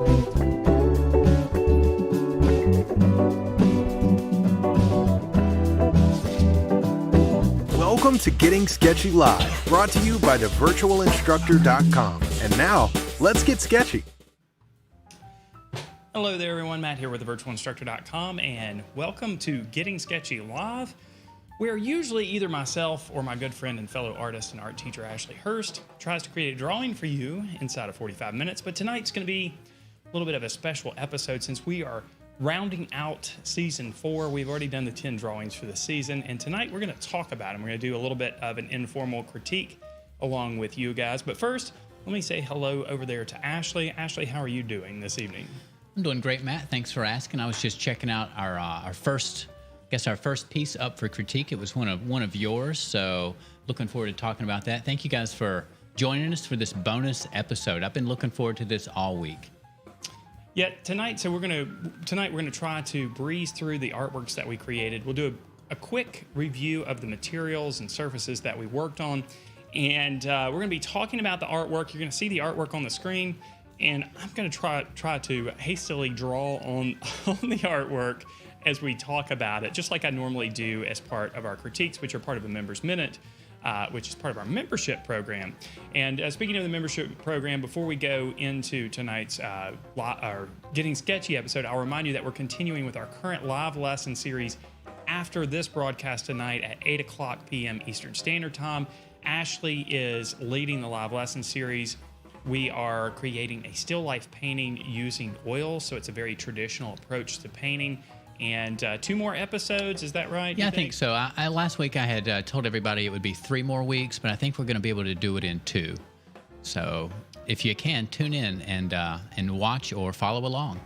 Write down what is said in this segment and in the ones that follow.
Welcome to Getting Sketchy Live, brought to you by thevirtualinstructor.com. And now, let's get sketchy. Hello there, everyone. Matt here with thevirtualinstructor.com, and welcome to Getting Sketchy Live, where usually either myself or my good friend and fellow artist and art teacher Ashley Hurst tries to create a drawing for you inside of 45 minutes. But tonight's going to be a little bit of a special episode since we are rounding out season 4. We've already done the 10 drawings for the season, and tonight we're going to talk about them. We're going to do a little bit of an informal critique along with you guys. But first, let me say hello over there to Ashley. Ashley, how are you doing this evening? I'm doing great, Matt. Thanks for asking. I was just checking out our first piece up for critique. It was one of yours, so looking forward to talking about that. Thank you guys for joining us for this bonus episode. I've been looking forward to this all week. Yeah, tonight we're gonna try to breeze through the artworks that we created. We'll do a quick review of the materials and surfaces that we worked on, and we're gonna be talking about the artwork. You're gonna see the artwork on the screen, and I'm gonna try to hastily draw on the artwork as we talk about it, just like I normally do as part of our critiques, which are part of a Member's Minute, which is part of our membership program. And speaking of the membership program, before we go into tonight's our Getting Sketchy episode, I'll remind you that we're continuing with our current live lesson series after this broadcast tonight at 8 o'clock p.m. Eastern Standard Time. Ashley is leading the live lesson series. We are creating a still life painting using oil, so it's a very traditional approach to painting. And 2 more episodes, is that right? Yeah, I think so. Last week I had told everybody it would be 3 more weeks, but I think we're going to be able to do it in 2. So if you can, tune in and watch or follow along.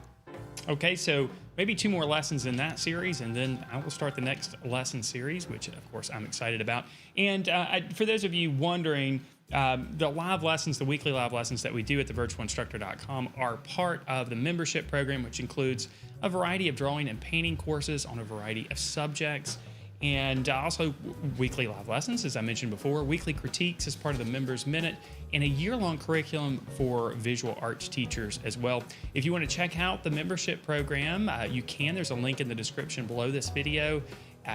Okay, so maybe 2 more lessons in that series, and then I will start the next lesson series, which of course I'm excited about. And for those of you wondering, the live lessons, the weekly live lessons that we do at thevirtualinstructor.com are part of the membership program, which includes a variety of drawing and painting courses on a variety of subjects, and also weekly live lessons, as I mentioned before, weekly critiques as part of the Members Minute, and a year-long curriculum for visual arts teachers as well. If you want to check out the membership program, you can. There's a link in the description below this video.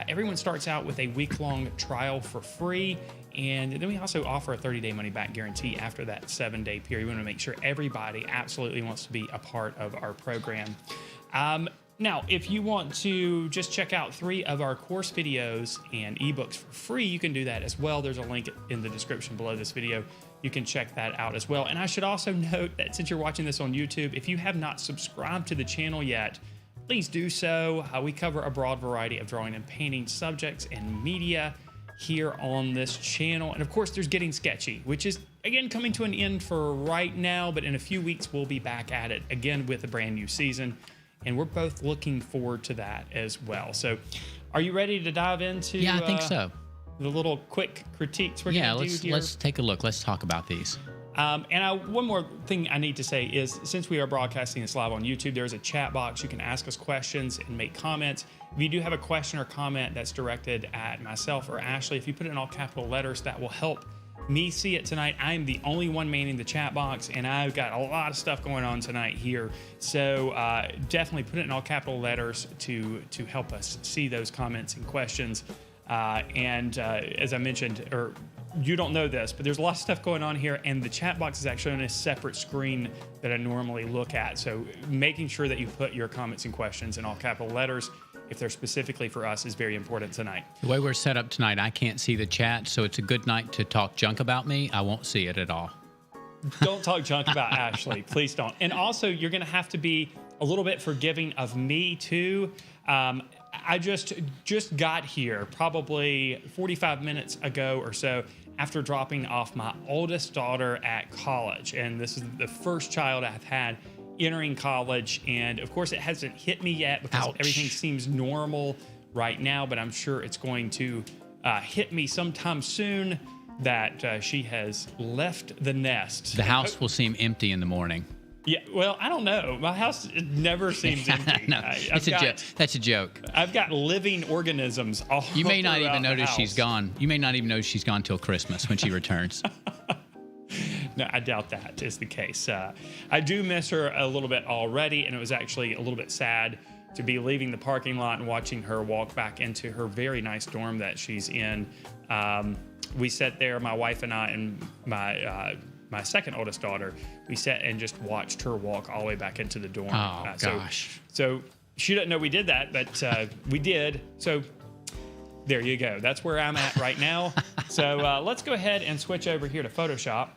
Everyone starts out with a week-long trial for free, and then we also offer a 30-day money-back guarantee after that 7-day period. We want to make sure everybody absolutely wants to be a part of our program. Now, if you want to just check out 3 of our course videos and ebooks for free, you can do that as well. There's a link in the description below this video. You can check that out as well. And I should also note that since you're watching this on YouTube, if you have not subscribed to the channel yet, please do so. We cover a broad variety of drawing and painting subjects and media here on this channel. And of course, there's Getting Sketchy, which is, again, coming to an end for right now, but in a few weeks, we'll be back at it again with a brand new season. And we're both looking forward to that as well. So are you ready to dive into Yeah, I think so. The little quick critiques we're going to do here? Let's take a look. Let's talk about these. One more thing I need to say is, since we are broadcasting this live on YouTube, there's a chat box. You can ask us questions and make comments. If you do have a question or comment that's directed at myself or Ashley, if you put it in all capital letters, that will help me see it tonight. I'm the only one manning the chat box, and I've got a lot of stuff going on tonight here. So definitely put it in all capital letters to help us see those comments and questions. As I mentioned, or you don't know this, but there's a lot of stuff going on here, and the chat box is actually on a separate screen that I normally look at. So making sure that you put your comments and questions in all capital letters, if they're specifically for us, is very important tonight. The way we're set up tonight, I can't see the chat, so it's a good night to talk junk about me. I won't see it at all. Don't talk junk about Ashley. Please don't. And also, you're going to have to be a little bit forgiving of me, too. I just got here probably 45 minutes ago or so after dropping off my oldest daughter at college. And this is the first child I've had entering college. And of course, it hasn't hit me yet because everything seems normal right now, but I'm sure it's going to hit me sometime soon that she has left the nest. The house will seem empty in the morning. Yeah, well, I don't know. My house never seems empty. No, it's a joke. That's a joke. I've got living organisms all You may not even throughout the notice house. she's gone. You may not even notice she's gone till Christmas when she returns. No, I doubt that is the case. I do miss her a little bit already, and it was actually a little bit sad to be leaving the parking lot and watching her walk back into her very nice dorm that she's in. We sat there, my wife and I, and my second oldest daughter, we sat and just watched her walk all the way back into the dorm. Oh, gosh. So she doesn't know we did that, but we did. So there you go. That's where I'm at right now. So let's go ahead and switch over here to Photoshop.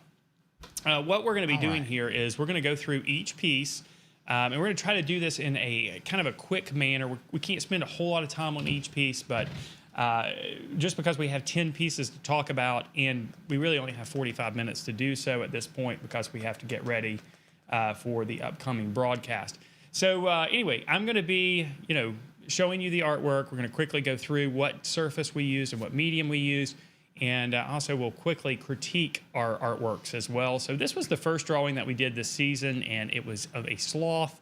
What we're going to be doing here is we're going to go through each piece, and we're going to try to do this in a kind of a quick manner. We can't spend a whole lot of time on each piece, but just because we have 10 pieces to talk about, and we really only have 45 minutes to do so at this point because we have to get ready for the upcoming broadcast. So anyway, I'm going to be, showing you the artwork. We're going to quickly go through what surface we used and what medium we used, and also we'll quickly critique our artworks as well. So this was the first drawing that we did this season, and it was of a sloth.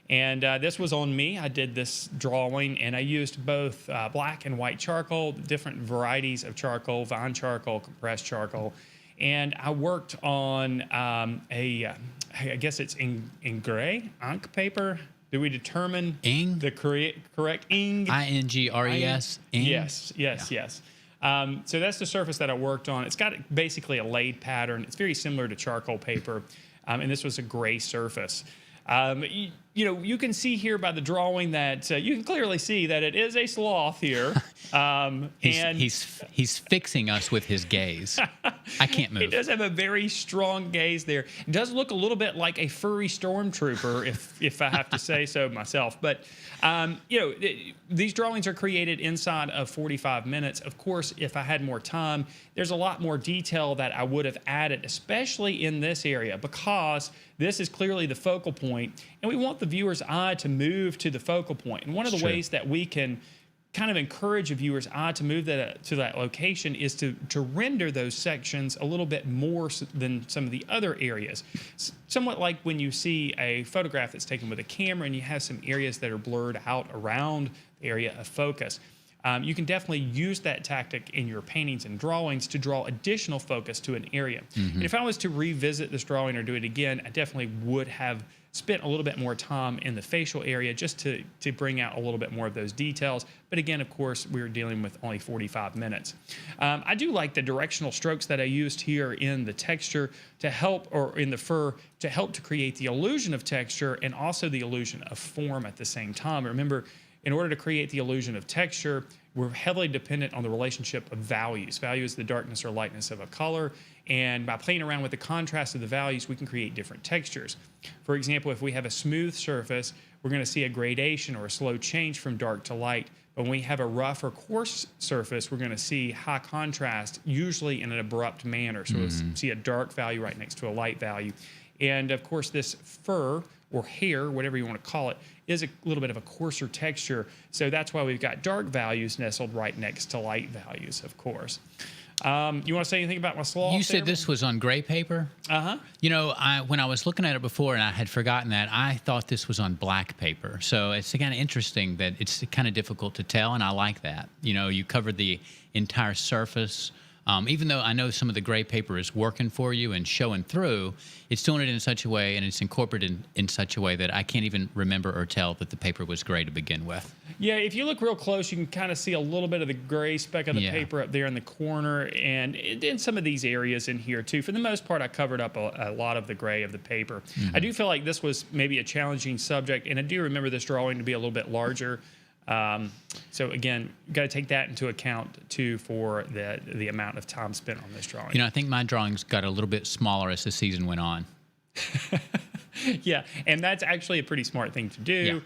And this was on me. I did this drawing, and I used both black and white charcoal, different varieties of charcoal, vine charcoal, compressed charcoal. And I worked on I guess it's ingres, ink paper. Did we determine the correct ing? I-N-G-R-E-S. Yes. So that's the surface that I worked on. It's got basically a laid pattern. It's very similar to charcoal paper, and this was a gray surface. You can see here by the drawing that you can clearly see that it is a sloth here. He's fixing us with his gaze. I can't move. It does have a very strong gaze there. It does look a little bit like a furry stormtrooper, if I have to say so myself. But these drawings are created inside of 45 minutes. Of course, if I had more time, there's a lot more detail that I would have added, especially in this area, because this is clearly the focal point, and we want the viewer's eye to move to the focal point. And one of the ways that we can kind of encourage a viewer's eye to move to that location is to render those sections a little bit more than some of the other areas. Somewhat like when you see a photograph that's taken with a camera and you have some areas that are blurred out around the area of focus. You can definitely use that tactic in your paintings and drawings to draw additional focus to an area. And if I was to revisit this drawing or do it again, I definitely would have spent a little bit more time in the facial area just to bring out a little bit more of those details. But again, of course, we're dealing with only 45 minutes. I do like the directional strokes that I used here in the texture to help, or in the fur, to help to create the illusion of texture and also the illusion of form at the same time. Remember, in order to create the illusion of texture, we're heavily dependent on the relationship of values. Value is the darkness or lightness of a color, and by playing around with the contrast of the values, we can create different textures. For example, if we have a smooth surface, we're going to see a gradation or a slow change from dark to light. But when we have a rough or coarse surface, we're going to see high contrast, usually in an abrupt manner. So we'll see a dark value right next to a light value. And of course, this fur or hair, whatever you want to call it, is a little bit of a coarser texture. So that's why we've got dark values nestled right next to light values, of course. You want to say anything about my sloth? You said this was on gray paper? Uh-huh. When I was looking at it before and I had forgotten that, I thought this was on black paper. So it's kind of interesting that it's kind of difficult to tell, and I like that. You covered the entire surface. Even though I know some of the gray paper is working for you and showing through, it's doing it in such a way and it's incorporated in such a way that I can't even remember or tell that the paper was gray to begin with. Yeah, if you look real close, you can kind of see a little bit of the gray speck of the paper up there in the corner, and in some of these areas in here too. For the most part, I covered up a lot of the gray of the paper. I do feel like this was maybe a challenging subject, and I do remember this drawing to be a little bit larger. So again, you've got to take that into account too for the amount of time spent on this drawing. I think my drawings got a little bit smaller as the season went on. Yeah, and that's actually a pretty smart thing to do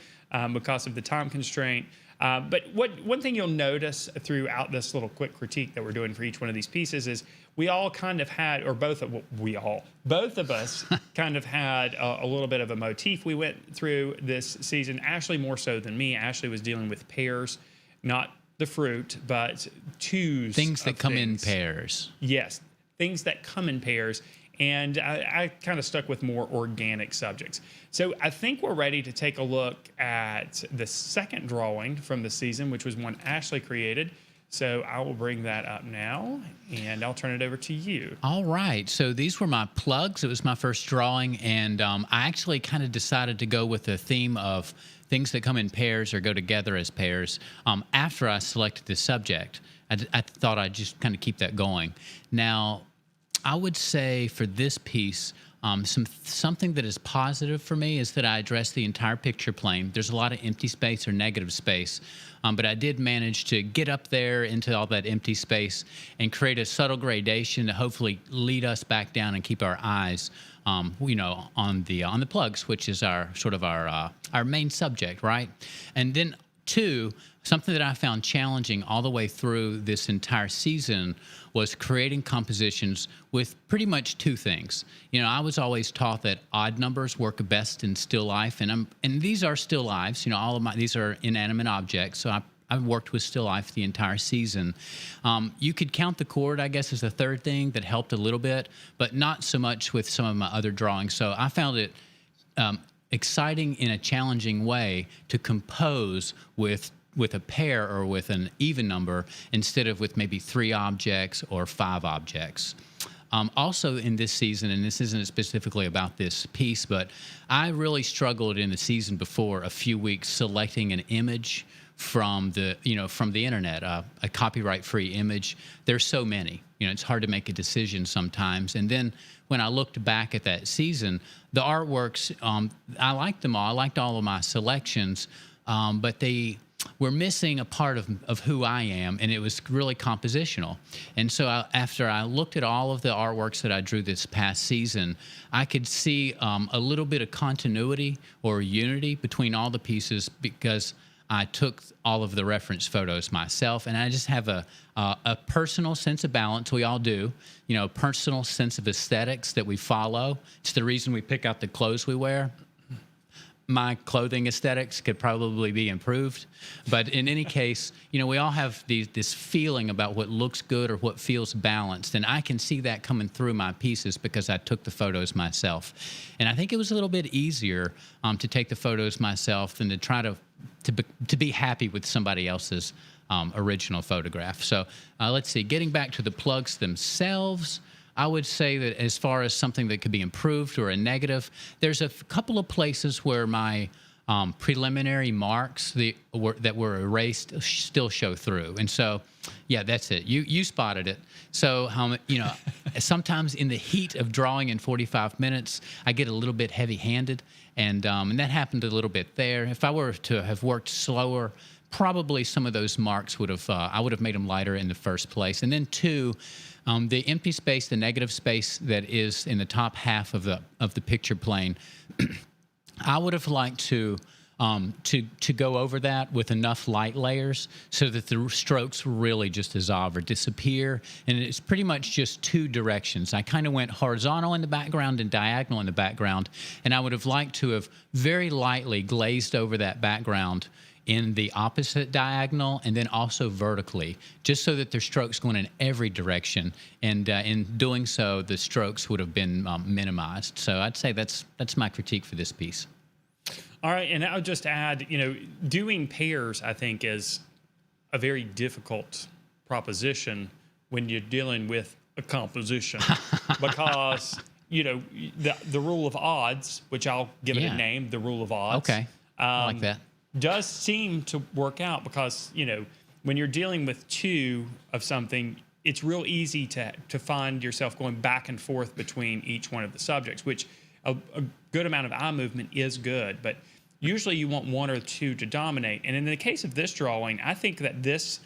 because of the time constraint. But one thing you'll notice throughout this little quick critique that we're doing for each one of these pieces is we all kind of had, or both of us kind of had a little bit of a motif we went through this season. Ashley more so than me. Ashley was dealing with pears, not the fruit, but twos. Things that come in pairs. Yes, things that come in pairs. And I kind of stuck with more organic subjects. So I think we're ready to take a look at the second drawing from the season, which was one Ashley created. So I will bring that up now, and I'll turn it over to you. All right. So these were my plugs. It was my first drawing, and I actually kind of decided to go with the theme of things that come in pairs or go together as pairs after I selected the subject. I thought I'd just kind of keep that going. Now, I would say for this piece, something that is positive for me is that I address the entire picture plane. There's a lot of empty space or negative space, but I did manage to get up there into all that empty space and create a subtle gradation to hopefully lead us back down and keep our eyes, on the plugs, which is our main subject, right? And then two, something that I found challenging all the way through this entire season was creating compositions with pretty much two things. I was always taught that odd numbers work best in still life, and these are still lives. These are inanimate objects, so I've worked with still life the entire season. You could count the chord, I guess, as a third thing that helped a little bit, but not so much with some of my other drawings. So I found it exciting in a challenging way to compose with a pair or with an even number instead of with maybe 3 objects or 5 objects. Also in this season, and this isn't specifically about this piece, but I really struggled in the season before a few weeks selecting an image from the internet, a copyright-free image. There's so many. It's hard to make a decision sometimes. And then when I looked back at that season, the artworks, I liked them all. I liked all of my selections, but they were missing a part of who I am, and it was really compositional. And so after I looked at all of the artworks that I drew this past season, I could see a little bit of continuity or unity between all the pieces because I took all of the reference photos myself, and I just have a personal sense of balance. We all do, personal sense of aesthetics that we follow. It's the reason we pick out the clothes we wear. My clothing aesthetics could probably be improved, but in any case, we all have this feeling about what looks good or what feels balanced, and I can see that coming through my pieces because I took the photos myself. And I think it was a little bit easier to take the photos myself than to try to be happy with somebody else's original photograph. So let's see, getting back to the plugs themselves, I would say that as far as something that could be improved or a negative, there's a couple of places where my preliminary marks that were erased still show through. And so, yeah, that's it. You spotted it. So, sometimes in the heat of drawing in 45 minutes, I get a little bit heavy-handed, and that happened a little bit there. If I were to have worked slower, probably some of those marks I would have made them lighter in the first place. And then two, the empty space, the negative space that is in the top half of the picture plane, I would have liked to go over that with enough light layers so that the strokes really just dissolve or disappear, and it's pretty much just two directions. I kind of went horizontal in the background and diagonal in the background, and I would have liked to have very lightly glazed over that background in the opposite diagonal and then also vertically, just so that their strokes going in every direction. And in doing so, the strokes would have been minimized. So I'd say that's my critique for this piece. All right, and I'll just add, doing pairs, I think, is a very difficult proposition when you're dealing with a composition because, the rule of odds, which I'll give it a name, the rule of odds. Okay, I like that. Does seem to work out because, when you're dealing with two of something, it's real easy to find yourself going back and forth between each one of the subjects, which a good amount of eye movement is good, but usually you want one or two to dominate. And in the case of this drawing, I think that this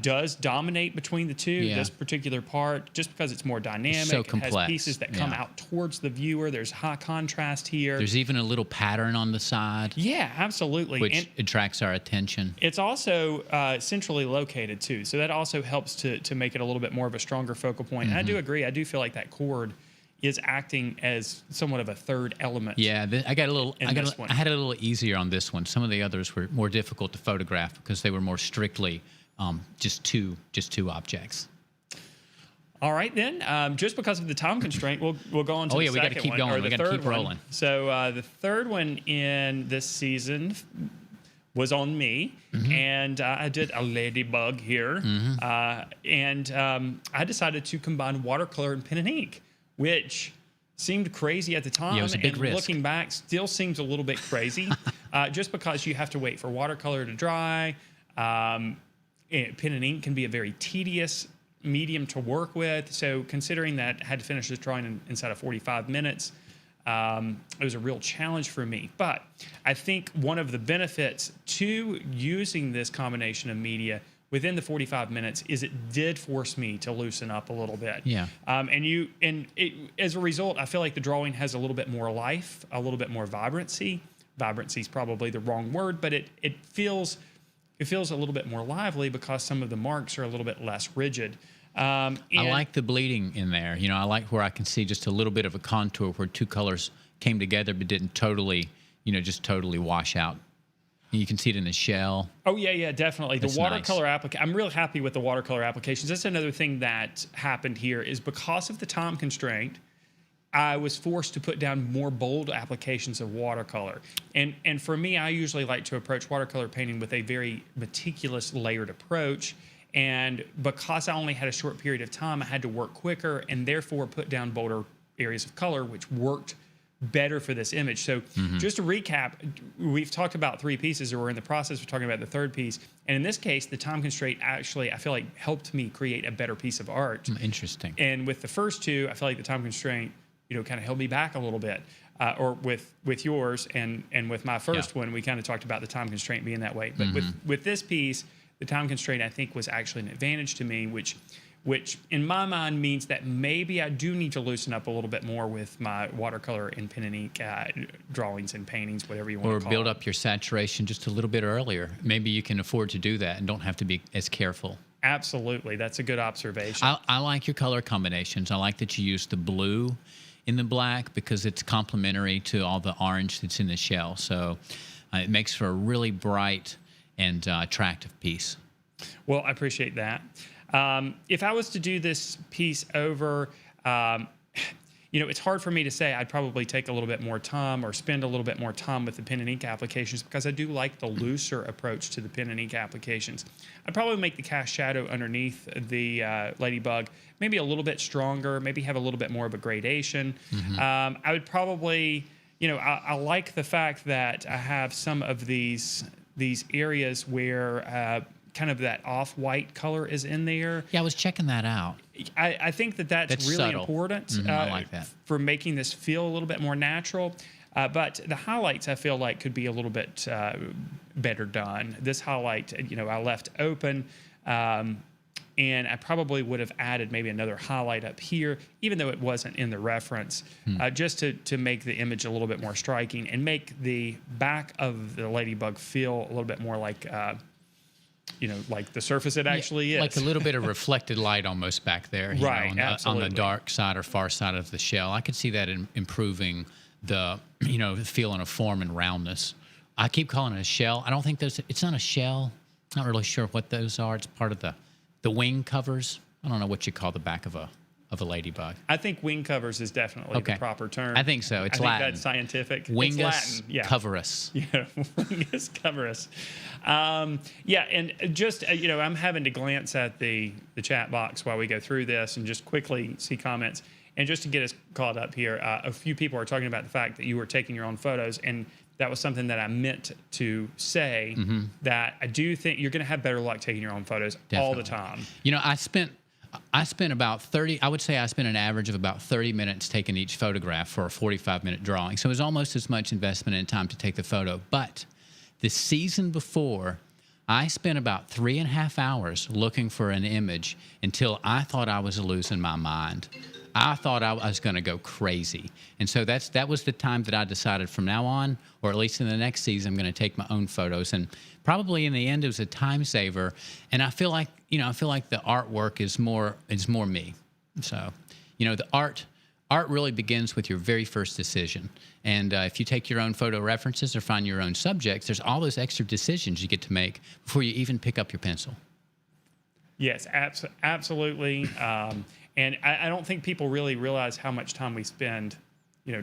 does dominate between the two, this particular part, just because it's more dynamic. So complex. It has pieces that come out towards the viewer. There's high contrast here. There's even a little pattern on the side. Yeah, absolutely. Which attracts our attention. It's also centrally located, too. So that also helps to make it a little bit more of a stronger focal point. Mm-hmm. And I do agree. I do feel like that chord is acting as somewhat of a third element. Yeah, I had it a little easier on this one. Some of the others were more difficult to photograph because they were more strictly just two objects. All right, then. Just because of the time constraint, we'll go on to the second one. We got to keep going. We got to keep rolling. So the third one in this season was on me, and I did a Ladybug here, and I decided to combine watercolor and pen and ink, which seemed crazy at the time, Yeah, it was a big and risk. looking back, still seems a little bit crazy, just because you have to wait for watercolor to dry. And pen and ink can be a very tedious medium to work with, so considering that I had to finish this drawing inside of 45 minutes, it was a real challenge for me. But I think one of the benefits to using this combination of media within the 45 minutes is it did force me to loosen up a little bit. Yeah. As a result, I feel like the drawing has a little bit more life, a little bit more vibrancy. Vibrancy is probably the wrong word, but it feels a little bit more lively because some of the marks are a little bit less rigid. I like the bleeding in there. You know, I like where I can see just a little bit of a contour where two colors came together but didn't totally, just totally wash out. You can see it in the shell. Oh, yeah, definitely. That's the watercolor I'm real happy with the watercolor applications. That's another thing that happened here is because of the time constraint, I was forced to put down more bold applications of watercolor. And for me, I usually like to approach watercolor painting with a very meticulous, layered approach. And because I only had a short period of time, I had to work quicker and therefore put down bolder areas of color, which worked better for this image. So just to recap, we've talked about 3 pieces, or we're in the process of talking about the 3rd piece. And in this case, the time constraint actually, I feel like, helped me create a better piece of art. Interesting. And with the first 2, I feel like the time constraint, kind of held me back a little bit. Or with yours and with my first one, we kind of talked about the time constraint being that way. But with this piece, the time constraint, I think, was actually an advantage to me, which in my mind means that maybe I do need to loosen up a little bit more with my watercolor and pen and ink drawings and paintings, whatever you want to call it. Or build up your saturation just a little bit earlier. Maybe you can afford to do that and don't have to be as careful. Absolutely. That's a good observation. I like your color combinations. I like that you use the blue in the black because it's complementary to all the orange that's in the shell. So it makes for a really bright and attractive piece. Well, I appreciate that. If I was to do this piece over, it's hard for me to say. I'd probably take a little bit more time or spend a little bit more time with the pen and ink applications because I do like the looser approach to the pen and ink applications. I'd probably make the cast shadow underneath the Ladybug maybe a little bit stronger, maybe have a little bit more of a gradation. I would probably, I like the fact that I have some of these areas where kind of that off-white color is in there. Yeah, I was checking that out. I think that's really subtle. important I like that. for making this feel a little bit more natural. But the highlights, I feel like, could be a little bit better done. This highlight, I left open, and I probably would have added maybe another highlight up here, even though it wasn't in the reference, just to make the image a little bit more striking and make the back of the Ladybug feel a little bit more like like the surface it actually is. Like a little bit of reflected light almost back there. Right, on absolutely. the dark side or far side of the shell. I could see that improving the, feeling of form and roundness. I keep calling it a shell. I don't think it's not a shell. Not really sure what those are. It's part of the wing covers. I don't know what you call the back of a ladybug. I think wing covers is definitely the proper term. I think so. It's I Latin. think that's scientific. Wingus it's Latin. Yeah. coverus. Yeah, wingus coverus. And just, I'm having to glance at the chat box while we go through this and just quickly see comments. And just to get us caught up here, a few people are talking about the fact that you were taking your own photos, and that was something that I meant to say, that I do think you're going to have better luck taking your own photos all the time. I spent about 30, I would say I spent an average of about 30 minutes taking each photograph for a 45-minute drawing. So it was almost as much investment in time to take the photo. But the season before, I spent about 3.5 hours looking for an image until I thought I was losing my mind. I thought I was going to go crazy. And so that was the time that I decided from now on, or at least in the next season, I'm going to take my own photos. And probably in the end, it was a time saver. And I feel like, the artwork is more me. So, the art really begins with your very first decision. And if you take your own photo references or find your own subjects, there's all those extra decisions you get to make before you even pick up your pencil. Yes, absolutely. And I don't think people really realize how much time we spend,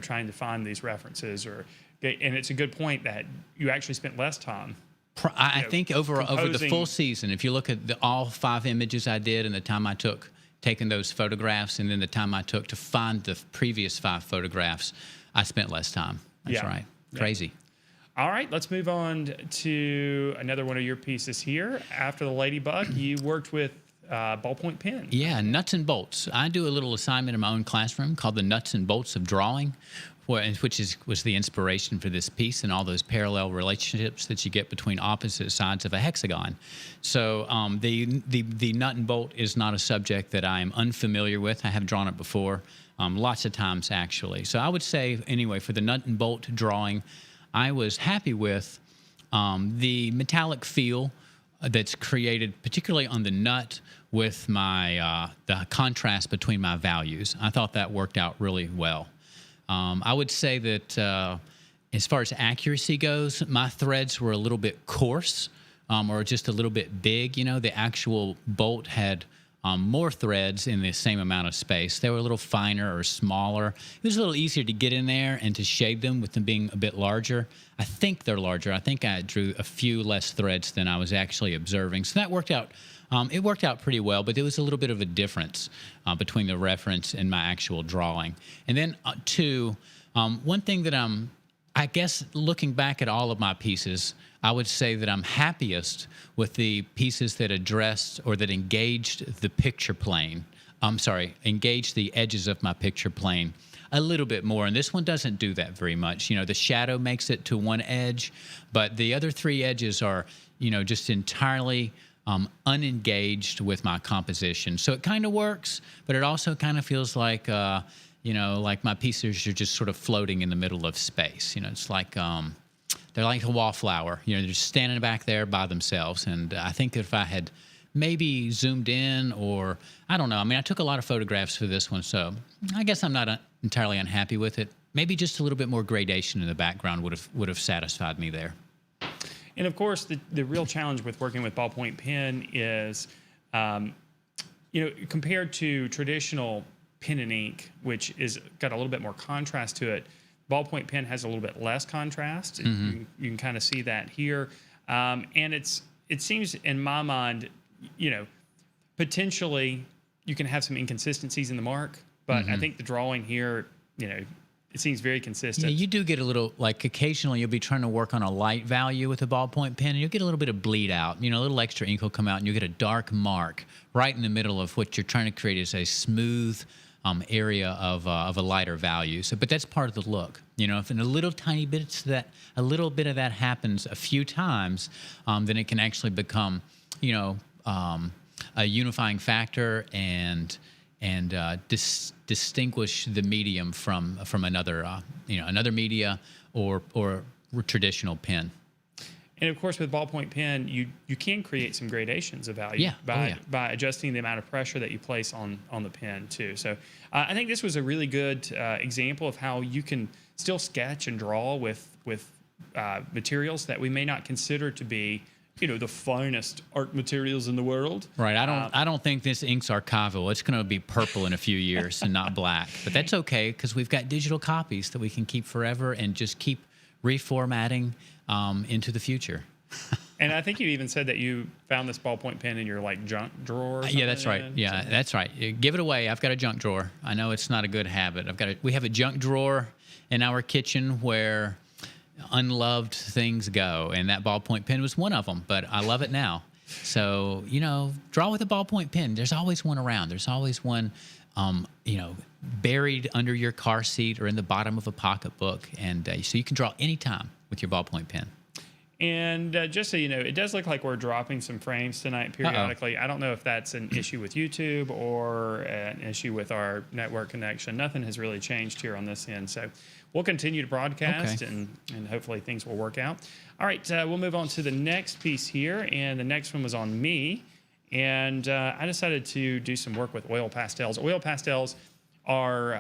trying to find these references. And it's a good point that you actually spent less time I think over the composing. full season, if you look at all 5 images I did and the time I took taking those photographs and then the time I took to find the previous 5 photographs, I spent less time. That's Yeah. right. Yeah. Crazy. All right, let's move on to another one of your pieces here. After the Ladybug, you worked with ballpoint pen. Yeah, nuts and bolts. I do a little assignment in my own classroom called the nuts and bolts of drawing, which was the inspiration for this piece and all those parallel relationships that you get between opposite sides of a hexagon. So the nut and bolt is not a subject that I am unfamiliar with. I have drawn it before, lots of times actually. So I would say anyway, for the nut and bolt drawing, I was happy with the metallic feel that's created, particularly on the nut, with my the contrast between my values. I thought that worked out really well. I would say that as far as accuracy goes, my threads were a little bit coarse or just a little bit big. You know, the actual bolt had more threads in the same amount of space. They were a little finer or smaller. It was a little easier to get in there and to shade them with them being a bit larger. I think they're larger. I think I drew a few less threads than I was actually observing. So that worked out. It worked out pretty well, but there was a little bit of a difference between the reference and my actual drawing. And then one thing that I guess looking back at all of my pieces, I would say that I'm happiest with the pieces that addressed or that engaged the picture plane. Engaged the edges of my picture plane a little bit more. And this one doesn't do that very much. You know, the shadow makes it to one edge, but the other 3 edges are, you know, just entirely unengaged with my composition. So it kind of works, but it also kind of feels like, you know, like my pieces are just sort of floating in the middle of space. You know, it's like they're like a wallflower. You know, they're just standing back there by themselves. And I think if I had maybe zoomed in or, I don't know. I mean, I took a lot of photographs for this one, so I guess I'm not entirely unhappy with it. Maybe just a little bit more gradation in the background would have satisfied me there. And of course, the real challenge with working with ballpoint pen is, you know, compared to traditional pen and ink, which is got a little bit more contrast to it, ballpoint pen has a little bit less contrast. Mm-hmm. You can kind of see that here. And it seems in my mind, you know, potentially you can have some inconsistencies in the mark, but I think the drawing here, you know, it seems very consistent. Yeah, you do get a little, like occasionally you'll be trying to work on a light value with a ballpoint pen and you'll get a little bit of bleed out. You know, a little extra ink will come out and you'll get a dark mark right in the middle of what you're trying to create is a smooth area of a lighter value. So, but that's part of the look. You know, if in a little tiny bit a little bit of that happens a few times, then it can actually become, you know, a unifying factor and distinguish the medium from another, you know, another media or traditional pen. And of course, with ballpoint pen, you can create some gradations of value by adjusting the amount of pressure that you place on the pen too. So I think this was a really good example of how you can still sketch and draw with materials that we may not consider to be, you know, the finest art materials in the world. Right. I don't think this ink's archival. It's going to be purple in a few years and not black. But that's okay because we've got digital copies that we can keep forever and just keep reformatting into the future. And I think you even said that you found this ballpoint pen in your like junk drawer. Or something. Yeah, that's right. Yeah, that's right. Give it away. I've got a junk drawer. I know it's not a good habit. We have a junk drawer in our kitchen where unloved things go, and that ballpoint pen was one of them. But I love it now. So you know, draw with a ballpoint pen. There's always one around. There's always one, you know, buried under your car seat or in the bottom of a pocketbook, and so you can draw anytime with your ballpoint pen. And just so you know, it does look like we're dropping some frames tonight periodically. I don't know if that's an issue with YouTube or an issue with our network connection. Nothing has really changed here on this end. So we'll continue to broadcast and hopefully things will work out. All right, we'll move on to the next piece here. And the next one was on me. And I decided to do some work with oil pastels. Oil pastels are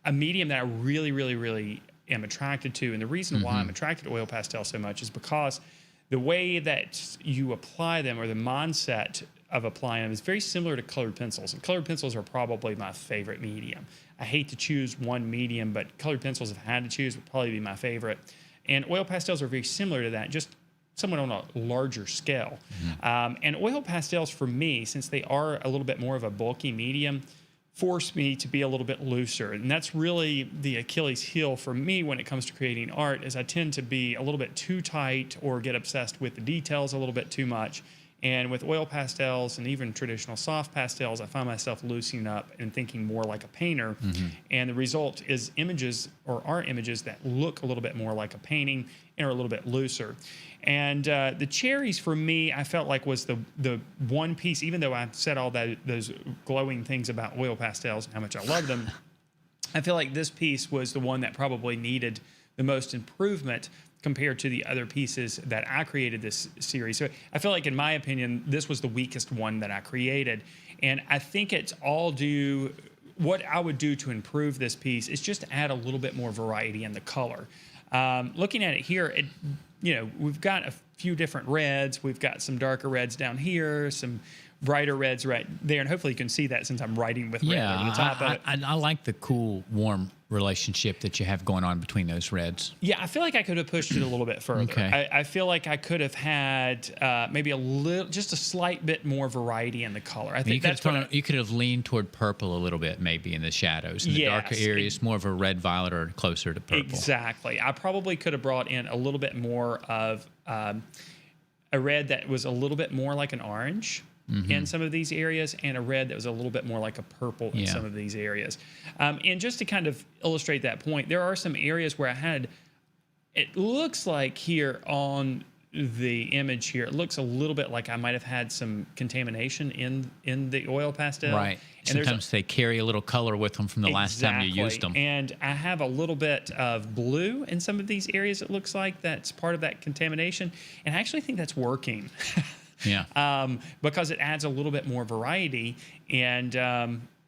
a medium that I really am attracted to. And the reason why I'm attracted to oil pastels so much is because the way that you apply them or the mindset of applying them is very similar to colored pencils. And colored pencils are probably my favorite medium. I hate to choose one medium, but colored pencils, if I had to choose, would probably be my favorite. And oil pastels are very similar to that, just somewhat on a larger scale. And oil pastels for me, since they are a little bit more of a bulky medium, force me to be a little bit looser. And that's really the Achilles heel for me when it comes to creating art, is I tend to be a little bit too tight or get obsessed with the details a little bit too much. And with oil pastels and even traditional soft pastels, I find myself loosening up and thinking more like a painter. And the result is images, or art images, that look a little bit more like a painting and are a little bit looser. And the cherries for me, I felt like was the one piece, even though I said all those glowing things about oil pastels and how much I love them, I feel like this piece was the one that probably needed the most improvement compared to the other pieces that I created this series. So I feel like, in my opinion, this was the weakest one that I created. And I think it's all due, what I would do to improve this piece is just add a little bit more variety in the color. Looking at it here, we've got a few different reds. We've got some darker reds down here, some brighter reds right there, and hopefully you can see that since I'm writing with red over the top of it. I like the cool, warm relationship that you have going on between those reds. Yeah, I feel like I could have pushed it a little bit further. Okay. I feel like I could have had maybe just a slight bit more variety in the color. I think you could have leaned toward purple a little bit, maybe in the shadows. In the darker areas, more of a red, violet, or closer to purple. Exactly. I probably could have brought in a little bit more of a red that was a little bit more like an orange in some of these areas, and a red that was a little bit more like a purple in some of these areas. And just to kind of illustrate that point, there are some areas where it looks like here on the image here, it looks a little bit like I might have had some contamination in the oil pastel. Right. And sometimes they carry a little color with them from the last time you used them. And I have a little bit of blue in some of these areas, it looks like that's part of that contamination. And I actually think that's working. Because it adds a little bit more variety, and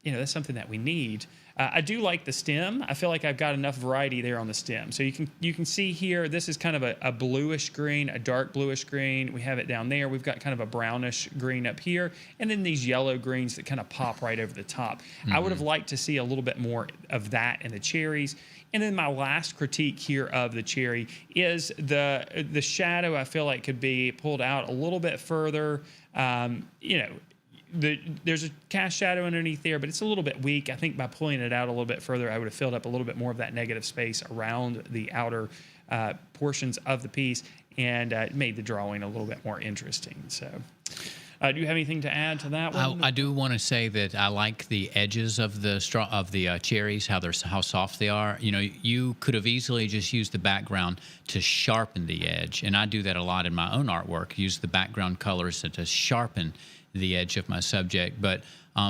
that's something that we need. I do like the stem. I feel like I've got enough variety there on the stem. So you can see here, this is kind of a bluish green, a dark bluish green. We have it down there. We've got kind of a brownish green up here, and then these yellow greens that kind of pop right over the top. I would have liked to see a little bit more of that in the cherries. And then my last critique here of the cherry is the shadow. I feel like could be pulled out a little bit further. There's a cast shadow underneath there, but it's a little bit weak. I think by pulling it out a little bit further, I would have filled up a little bit more of that negative space around the outer portions of the piece, and made the drawing a little bit more interesting. So. Do you have anything to add to that one? I do want to say that I like the edges of the cherries, how soft they are. You could have easily just used the background to sharpen the edge, and I do that a lot in my own artwork. Use the background colors to sharpen the edge of my subject, but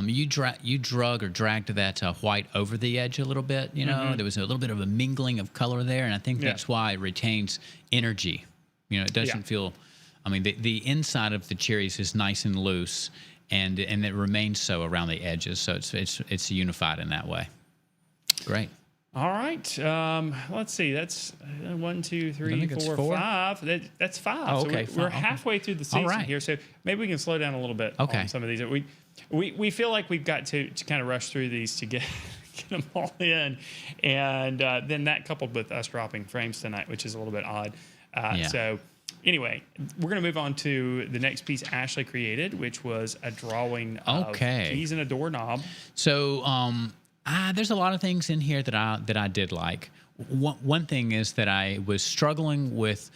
you dragged that white over the edge a little bit. There was a little bit of a mingling of color there, and I think that's why it retains energy. It doesn't feel. I mean, the inside of the cherries is nice and loose, and it remains so around the edges. So it's unified in that way. Great. All right. Let's see. That's 1, 2, 3, 4, 5. That's 5. Oh, okay. So we're halfway through the season here. So maybe we can slow down a little bit on some of these. We feel like we've got to kind of rush through these to get them all in, and then that coupled with us dropping frames tonight, which is a little bit odd. So. Anyway, we're going to move on to the next piece Ashley created, which was a drawing of keys and a doorknob. So there's a lot of things in here that I did like. One thing is that I was struggling with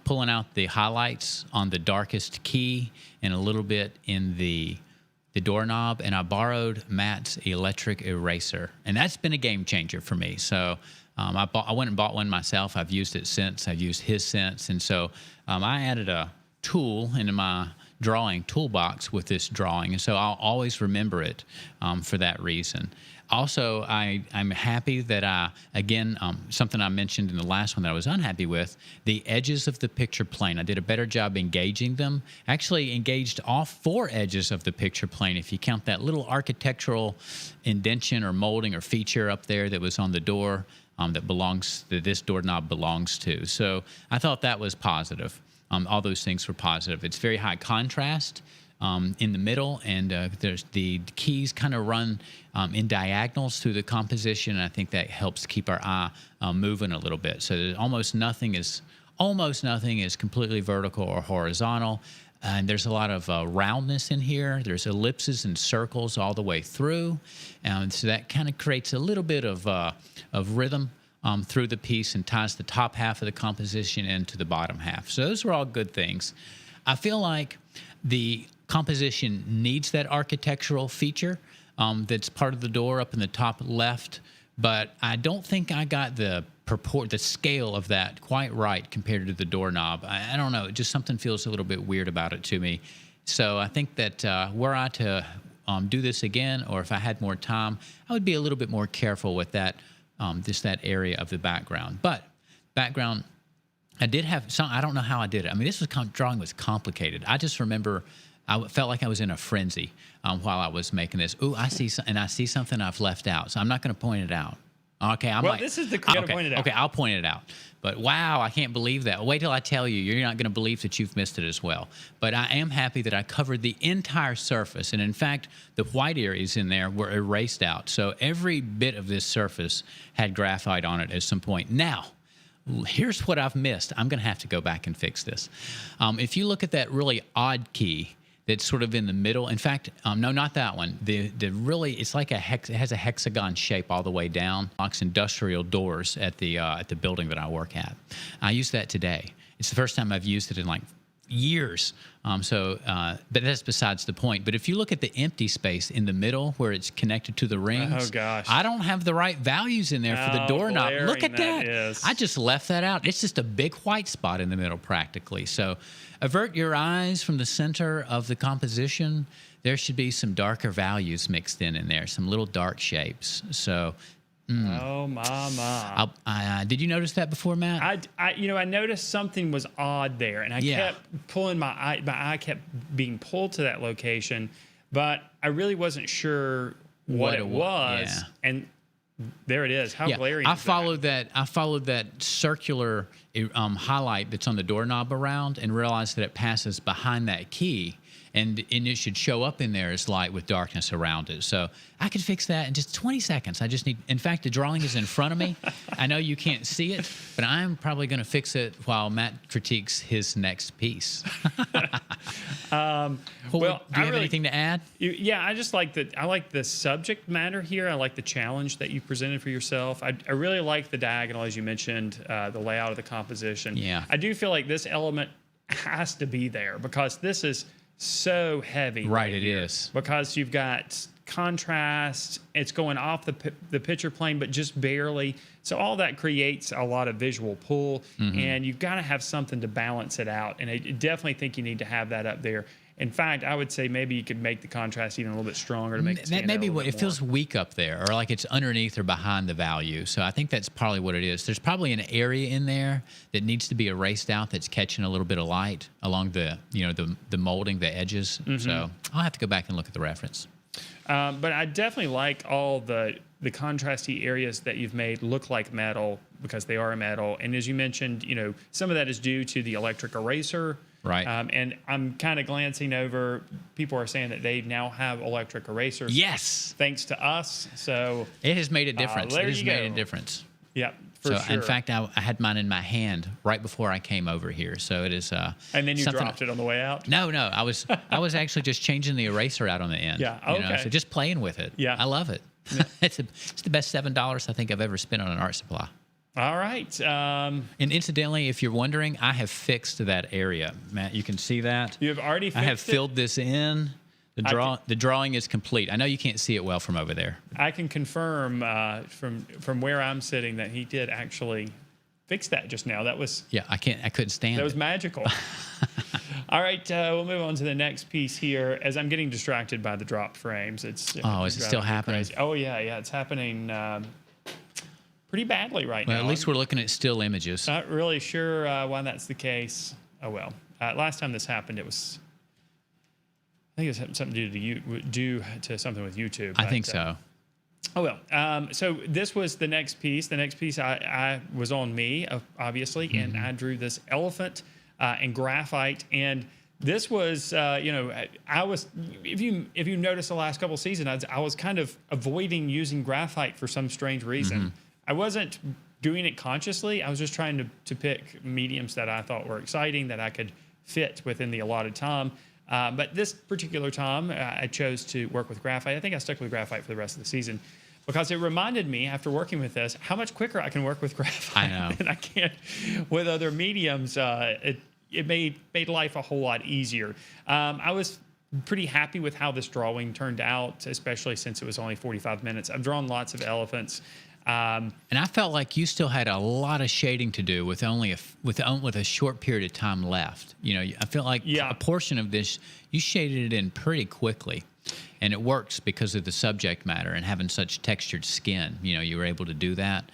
pulling out the highlights on the darkest key and a little bit in the doorknob, and I borrowed Matt's electric eraser, and that's been a game changer for me. So I went and bought one myself. I've used it since. I've used his since. And so I added a tool into my drawing toolbox with this drawing. And so I'll always remember it for that reason. Also, I'm happy that something I mentioned in the last one that I was unhappy with, the edges of the picture plane. I did a better job engaging them. Actually engaged all 4 edges of the picture plane, if you count that little architectural indention or molding or feature up there that was on the door. That this doorknob belongs to. So I thought that was positive. All those things were positive. It's very high contrast in the middle, and there's the keys kind of run in diagonals through the composition, and I think that helps keep our eye moving a little bit. So almost nothing is Almost nothing is completely vertical or horizontal. And there's a lot of roundness in here. There's ellipses and circles all the way through. And so that kind of creates a little bit of rhythm through the piece and ties the top half of the composition into the bottom half. So those are all good things. I feel like the composition needs that architectural feature that's part of the door up in the top left, but I don't think I got the scale of that quite right compared to the doorknob. I don't know. Just something feels a little bit weird about it to me. So I think that were I to do this again, or if I had more time, I would be a little bit more careful with that, just that area of the background. But background, I did have some. I don't know how I did it. I mean, drawing was complicated. I just remember I felt like I was in a frenzy while I was making this. Ooh, I see something I've left out, so I'm not going to point it out. Okay, this is the you gotta point it out. Okay, I'll point it out. But wow, I can't believe that. Wait till I tell you. You're not going to believe that you've missed it as well. But I am happy that I covered the entire surface. And in fact, the white areas in there were erased out. So every bit of this surface had graphite on it at some point. Now, here's what I've missed. I'm going to have to go back and fix this. If you look at that really odd key that's sort of in the middle. In fact, no, not that one. The really, it's like it has a hexagon shape all the way down. Locks industrial doors at the building that I work at. I used that today. It's the first time I've used it in like years. But that's besides the point. But if you look at the empty space in the middle where it's connected to the rings, oh gosh, I don't have the right values in there for the doorknob. Look at that. Is. I just left that out. It's just a big white spot in the middle practically. So avert your eyes from the center of the composition. There should be some darker values mixed in there, some little dark shapes. So oh my! Did you notice that before, Matt? I noticed something was odd there, and I kept pulling my eye. My eye kept being pulled to that location, but I really wasn't sure what it was. Yeah. And there it is. How glaring! I followed that circular highlight that's on the doorknob around, and realized that it passes behind that key. And it should show up in there as light with darkness around it. So I could fix that in just 20 seconds. I just need, in fact, the drawing is in front of me. I know you can't see it, but I'm probably going to fix it while Matt critiques his next piece. Well, do you have anything to add? I just like I like the subject matter here. I like the challenge that you presented for yourself. I really like the diagonal, as you mentioned, the layout of the composition. Yeah. I do feel like this element has to be there because this is so heavy. Right, it is. Because you've got contrast. It's going off the picture plane, but just barely. So all that creates a lot of visual pull, and you've got to have something to balance it out. And I definitely think you need to have that up there. In fact, I would say maybe you could make the contrast even a little bit stronger to make it stand out a little bit more. Feels weak up there, or like it's underneath or behind the value. So I think that's probably what it is. There's probably an area in there that needs to be erased out that's catching a little bit of light along the molding, the edges. So I'll have to go back and look at the reference. But I definitely like all the contrasty areas that you've made look like metal because they are metal. And as you mentioned, some of that is due to the electric eraser. Right. And I'm kind of glancing over. People are saying that they now have electric erasers. Yes. Thanks to us. So it has made a difference. There it has you go. made a difference. Yeah, for sure. In fact, I had mine in my hand right before I came over here. So it is. And then you dropped it on the way out? No. I was actually just changing the eraser out on the end. Yeah. Okay. So just playing with it. Yeah. I love it. Yeah. It's the best $7 I think I've ever spent on an art supply. All right. And incidentally, if you're wondering, I have fixed that area. Matt, you can see that. You have already fixed it? I have filled this in. The drawing is complete. I know you can't see it well from over there. I can confirm from where I'm sitting that he did actually fix that just now. That was... Yeah, I couldn't stand it. That was magical. All right, we'll move on to the next piece here. As I'm getting distracted by the dropped frames, it's... Oh, is it still happening? Crazy. Oh, yeah, it's happening... pretty badly right now. Well, at least we're looking at still images. Not really sure why that's the case. Oh well. Last time this happened, I think it was something due to something with YouTube. I think so. Oh well. So this was the next piece. The next piece I was on me, obviously, and I drew this elephant in graphite. And this was, I was. If you notice the last couple of seasons, I was kind of avoiding using graphite for some strange reason. I wasn't doing it consciously. I was just trying to pick mediums that I thought were exciting, that I could fit within the allotted time. But this particular time, I chose to work with graphite. I think I stuck with graphite for the rest of the season because it reminded me, after working with this, how much quicker I can work with graphite than I can with other mediums. It made life a whole lot easier. I was pretty happy with how this drawing turned out, especially since it was only 45 minutes. I've drawn lots of elephants. And I felt like you still had a lot of shading to do with only with a short period of time left. You know, I feel like a portion of this you shaded it in pretty quickly, and it works because of the subject matter and having such textured skin. You know, you were able to do that,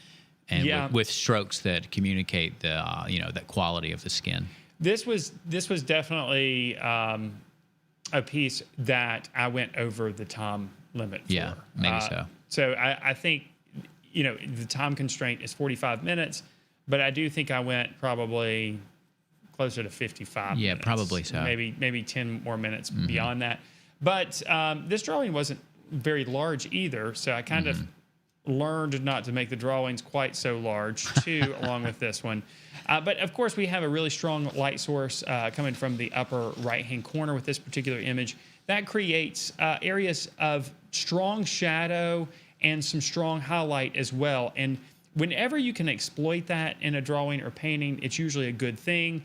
and with strokes that communicate the that quality of the skin. This was definitely a piece that I went over the time limit for. Yeah, maybe so. So I think, you know, the time constraint is 45 minutes, but I do think I went probably closer to 55 minutes. Yeah, probably so. Maybe 10 more minutes beyond that. But this drawing wasn't very large either, so I kind of learned not to make the drawings quite so large too, along with this one. But of course, we have a really strong light source coming from the upper right-hand corner with this particular image. That creates areas of strong shadow and some strong highlight as well. And whenever you can exploit that in a drawing or painting, it's usually a good thing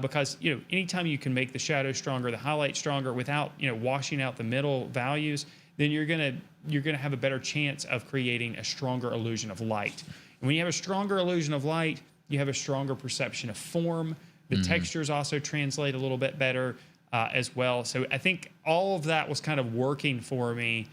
because, you know, anytime you can make the shadow stronger, the highlight stronger without, you know, washing out the middle values, then you're gonna have a better chance of creating a stronger illusion of light. And when you have a stronger illusion of light, you have a stronger perception of form. The textures also translate a little bit better as well. So I think all of that was kind of working for me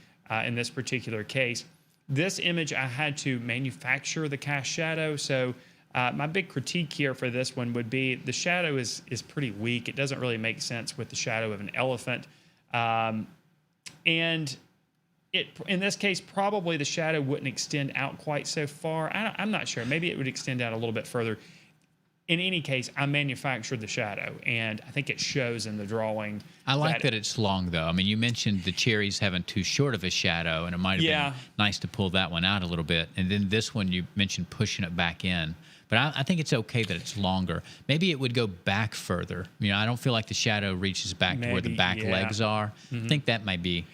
in this particular case. This image, I had to manufacture the cast shadow. So my big critique here for this one would be the shadow is pretty weak. It doesn't really make sense with the shadow of an elephant. And in this case, probably the shadow wouldn't extend out quite so far. I'm not sure. Maybe it would extend out a little bit further. In any case, I manufactured the shadow, and I think it shows in the drawing. I like that it's long, though. I mean, you mentioned the cherries having too short of a shadow, and it might have been nice to pull that one out a little bit. And then this one, you mentioned pushing it back in. But I think it's okay that it's longer. Maybe it would go back further. You know, I don't feel like the shadow reaches back to where the back legs are. I think that might be...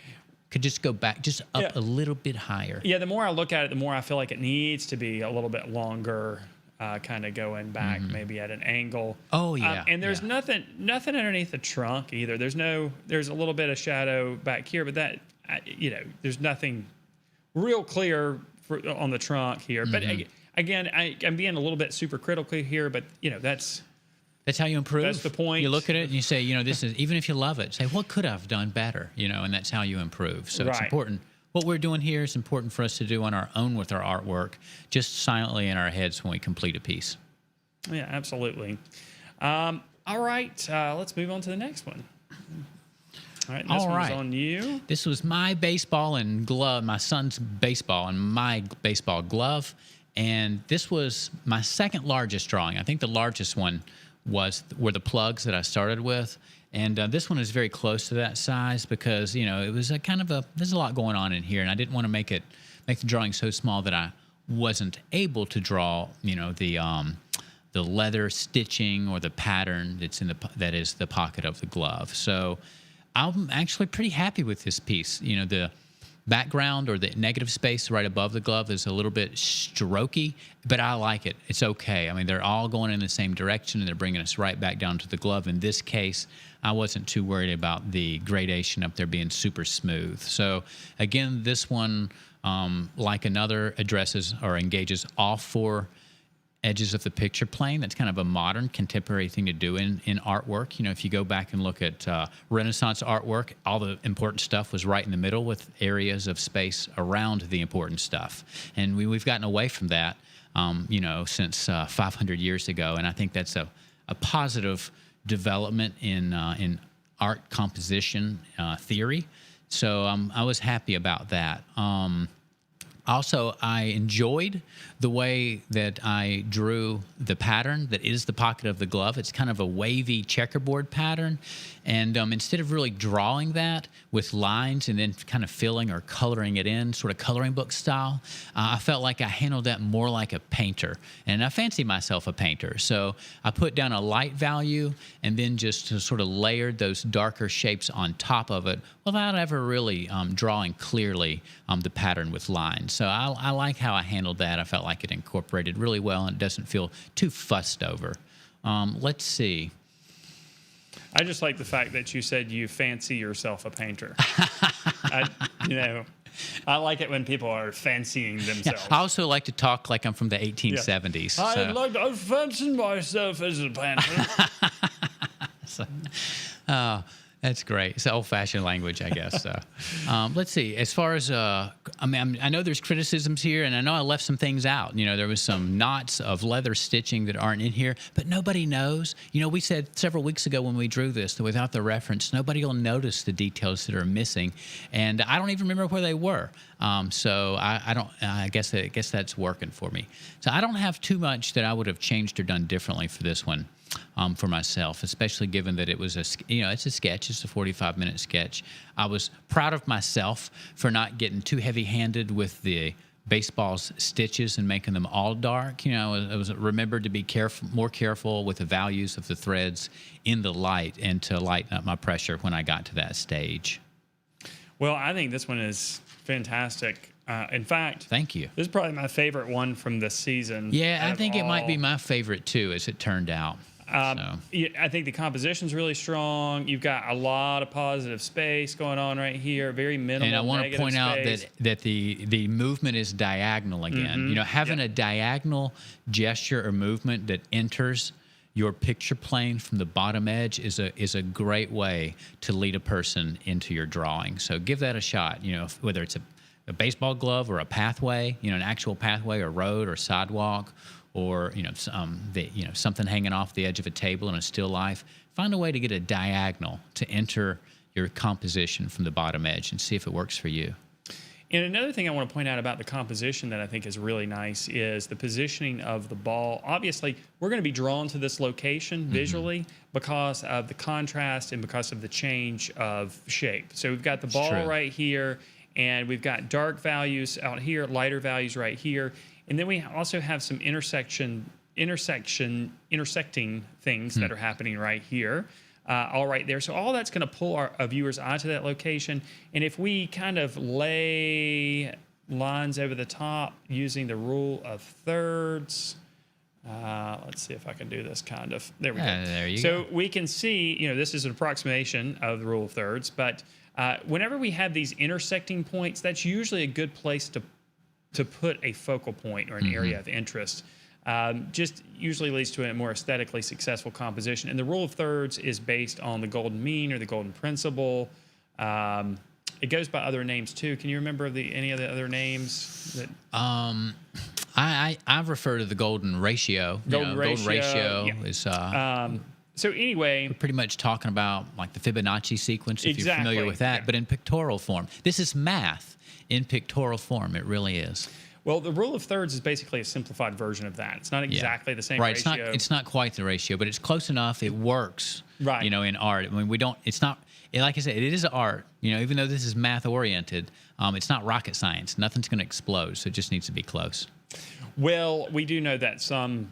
could just go back, just up a little bit higher. Yeah, the more I look at it, the more I feel like it needs to be a little bit longer, kind of going back, maybe at an angle. Oh, yeah. And there's nothing underneath the trunk either. There's a little bit of shadow back here, but that, you know, there's nothing real clear on the trunk here. But again, I'm being a little bit super critical here, but, you know, that's how you improve. That's the point. You look at it and you say, you know, this is, even if you love it, say, what could I have done better? You know, and that's how you improve. So it's important. What we're doing here is important for us to do on our own with our artwork, just silently in our heads when we complete a piece. Yeah, absolutely. All right, let's move on to the next one. All right, this one's on you. This was my baseball and glove, my son's baseball and my baseball glove. And this was my second largest drawing. I think the largest one were the plugs that I started with. And this one is very close to that size because, you know, it was there's a lot going on in here, and I didn't want to make the drawing so small that I wasn't able to draw, you know, the leather stitching or the pattern that is the pocket of the glove. So I'm actually pretty happy with this piece. You know, the background or the negative space right above the glove is a little bit strokey, but I like it. It's okay. I mean, they're all going in the same direction, and they're bringing us right back down to the glove. In this case, I wasn't too worried about the gradation up there being super smooth. So again, this one, like another, addresses or engages all four edges of the picture plane. That's kind of a modern, contemporary thing to do in artwork. You know, if you go back and look at Renaissance artwork, all the important stuff was right in the middle with areas of space around the important stuff. And we've gotten away from that, you know, since 500 years ago. And I think that's a positive development in art composition theory. So I was happy about that. Also, I enjoyed the way that I drew the pattern that is the pocket of the glove. It's kind of a wavy checkerboard pattern. And instead of really drawing that with lines and then kind of filling or coloring it in, sort of coloring book style, I felt like I handled that more like a painter. And I fancy myself a painter. So I put down a light value and then just sort of layered those darker shapes on top of it without ever really drawing clearly the pattern with lines. So I like how I handled that. I felt like it incorporated really well and it doesn't feel too fussed over. Let's see. I just like the fact that you said you fancy yourself a painter. I like it when people are fancying themselves. I also like to talk like I'm from the 1870s. Yeah. I fancy myself as a painter. That's great. It's old-fashioned language, I guess. So, let's see. As far as, I know there's criticisms here, and I know I left some things out. There was some knots of leather stitching that aren't in here, but nobody knows. We said several weeks ago when we drew this that without the reference, nobody will notice the details that are missing, and I don't even remember where they were. So I don't. I guess that's working for me. So I don't have too much that I would have changed or done differently for this one. For myself, especially given that it was it's a sketch. It's a 45-minute sketch. I was proud of myself for not getting too heavy-handed with the baseball's stitches and making them all dark. I was remembered to be more careful with the values of the threads in the light and to lighten up my pressure when I got to that stage. Well, I think this one is fantastic. In fact, thank you. This is probably my favorite one from this season. Yeah, I think it might be my favorite too, as it turned out. I think the composition's really strong. You've got a lot of positive space going on right here. Very minimal. And I want to point out space. that the movement is diagonal again. Mm-hmm. Having a diagonal gesture or movement that enters your picture plane from the bottom edge is a great way to lead a person into your drawing. So give that a shot. Whether it's a baseball glove or a pathway, an actual pathway or road or sidewalk, or something hanging off the edge of a table in a still life. Find a way to get a diagonal to enter your composition from the bottom edge and see if it works for you. And another thing I want to point out about the composition that I think is really nice is the positioning of the ball. Obviously, we're going to be drawn to this location visually because of the contrast and because of the change of shape. So we've got the ball right here, and we've got dark values out here, lighter values right here. And then we also have some intersecting things that are happening right here, all right there. So all that's going to pull our viewers onto that location. And if we kind of lay lines over the top using the rule of thirds, let's see if I can do this kind of. There we go. There you go. So we can see, this is an approximation of the rule of thirds, but whenever we have these intersecting points, that's usually a good place to put a focal point or an area of interest. Just usually leads to a more aesthetically successful composition. And the rule of thirds is based on the golden mean or the golden principle. It goes by other names too. Can you remember any of the other names? That I refer to the golden ratio. Golden ratio is. So anyway, we're pretty much talking about like the Fibonacci sequence, if you're familiar with that, but in pictorial form. This is math in pictorial form. It really is. Well, the rule of thirds is basically a simplified version of that. It's not exactly the same ratio. It's not quite the ratio, but it's close enough. It works. Right. In art. I mean, it's not. Like I said, it is art. Even though this is math oriented, it's not rocket science. Nothing's going to explode, so it just needs to be close. Well, we do know that some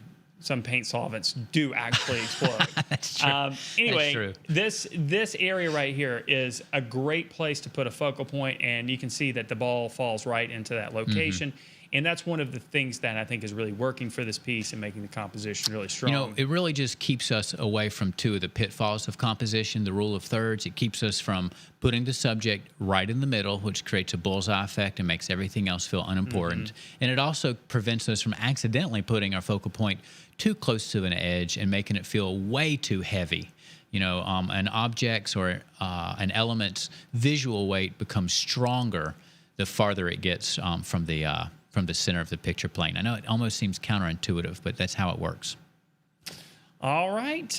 paint solvents do actually explode. That's true. Anyway, That's true. This area right here is a great place to put a focal point, and you can see that the ball falls right into that location. And that's one of the things that I think is really working for this piece and making the composition really strong. It really just keeps us away from two of the pitfalls of composition, the rule of thirds. It keeps us from putting the subject right in the middle, which creates a bullseye effect and makes everything else feel unimportant. And it also prevents us from accidentally putting our focal point too close to an edge and making it feel way too heavy. An object's or an element's visual weight becomes stronger the farther it gets from the center of the picture plane. I know it almost seems counterintuitive, but that's how it works. All right.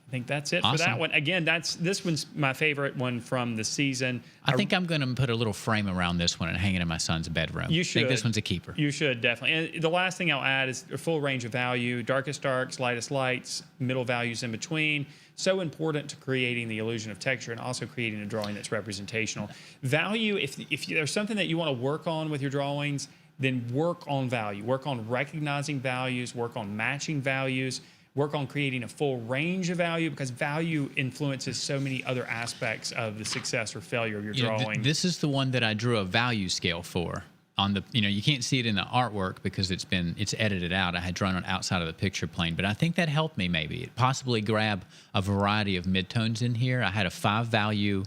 I think that's it for Awesome. that one. Again, this one's my favorite one from the season. I think I'm going to put a little frame around this one and hang it in my son's bedroom. You I think should. this one's a keeper. You should, definitely. And the last thing I'll add is a full range of value, darkest darks, lightest lights, middle values in between. So important to creating the illusion of texture and also creating a drawing that's representational. Value, if there's something that you want to work on with your drawings, then work on value. Work on recognizing values, work on matching values, work on creating a full range of value, because value influences so many other aspects of the success or failure of your drawing. This is the one that I drew a value scale for. On the, you can't see it in the artwork because it's edited out. I had drawn it outside of the picture plane, but I think that helped me maybe possibly grab a variety of midtones in here. I had a 5 value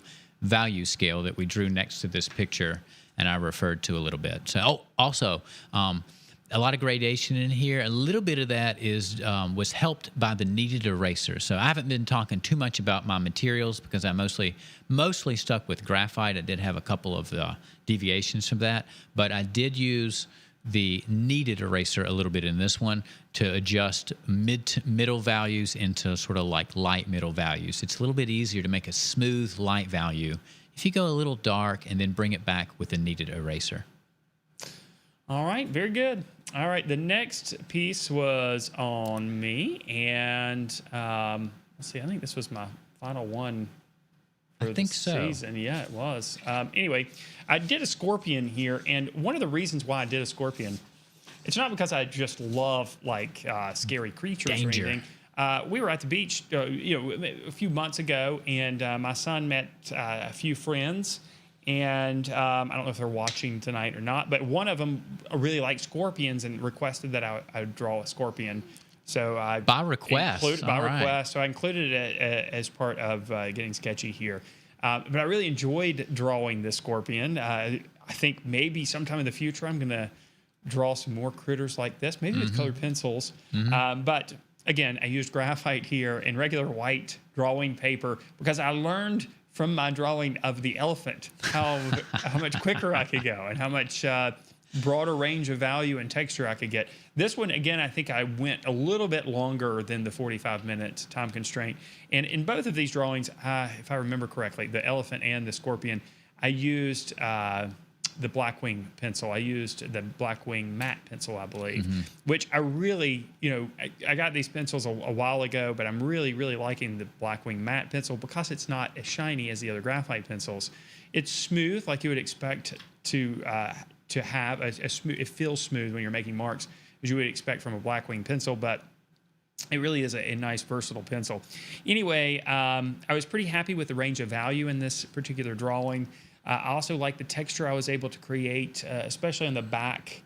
scale that we drew next to this picture, and I referred to a little bit. So, also, a lot of gradation in here. A little bit of that was helped by the kneaded eraser. So I haven't been talking too much about my materials because I mostly stuck with graphite. I did have a couple of deviations from that, but I did use the kneaded eraser a little bit in this one to adjust middle values into sort of like light middle values. It's a little bit easier to make a smooth light value if you go a little dark and then bring it back with the kneaded eraser. All right, very good. All right, the next piece was on me, and let's see, I think this was my final one for the season. Yeah, it was. Anyway, I did a scorpion here, and one of the reasons why I did a scorpion, it's not because I just love like scary creatures Danger. or anything. We were at the beach, a few months ago, and my son met a few friends. And I don't know if they're watching tonight or not, but one of them really liked scorpions and requested that I would draw a scorpion. So by request. So I included it as part of Getting Sketchy here. But I really enjoyed drawing this scorpion. I think maybe sometime in the future I'm going to draw some more critters like this, maybe with colored pencils. But again, I used graphite here and regular white drawing paper because I learned from my drawing of the elephant how much quicker I could go and how much broader range of value and texture I could get. This one, again, I think I went a little bit longer than the 45-minute time constraint. And in both of these drawings, if I remember correctly, the elephant and the scorpion, I used the Blackwing pencil. I used the Blackwing matte pencil, I believe, which I really, I got these pencils a while ago, but I'm really, really liking the Blackwing matte pencil because it's not as shiny as the other graphite pencils. It's smooth, like you would expect to have. It feels smooth when you're making marks, as you would expect from a Blackwing pencil, but it really is a nice, versatile pencil. Anyway, I was pretty happy with the range of value in this particular drawing. I also like the texture I was able to create, especially on the back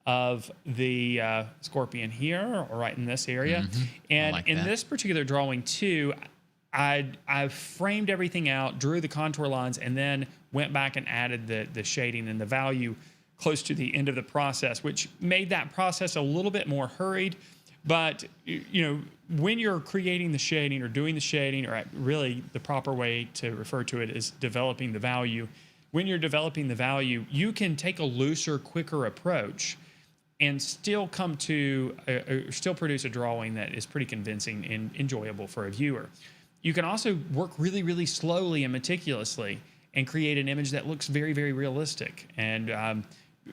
of the scorpion here, or right in this area. And like in this particular drawing too, I framed everything out, drew the contour lines, and then went back and added the shading and the value close to the end of the process, which made that process a little bit more hurried. But, when you're creating the shading or doing the shading, or really the proper way to refer to it is developing the value. When you're developing the value, you can take a looser, quicker approach and still come to, still produce a drawing that is pretty convincing and enjoyable for a viewer. You can also work really, really slowly and meticulously and create an image that looks very, very realistic. And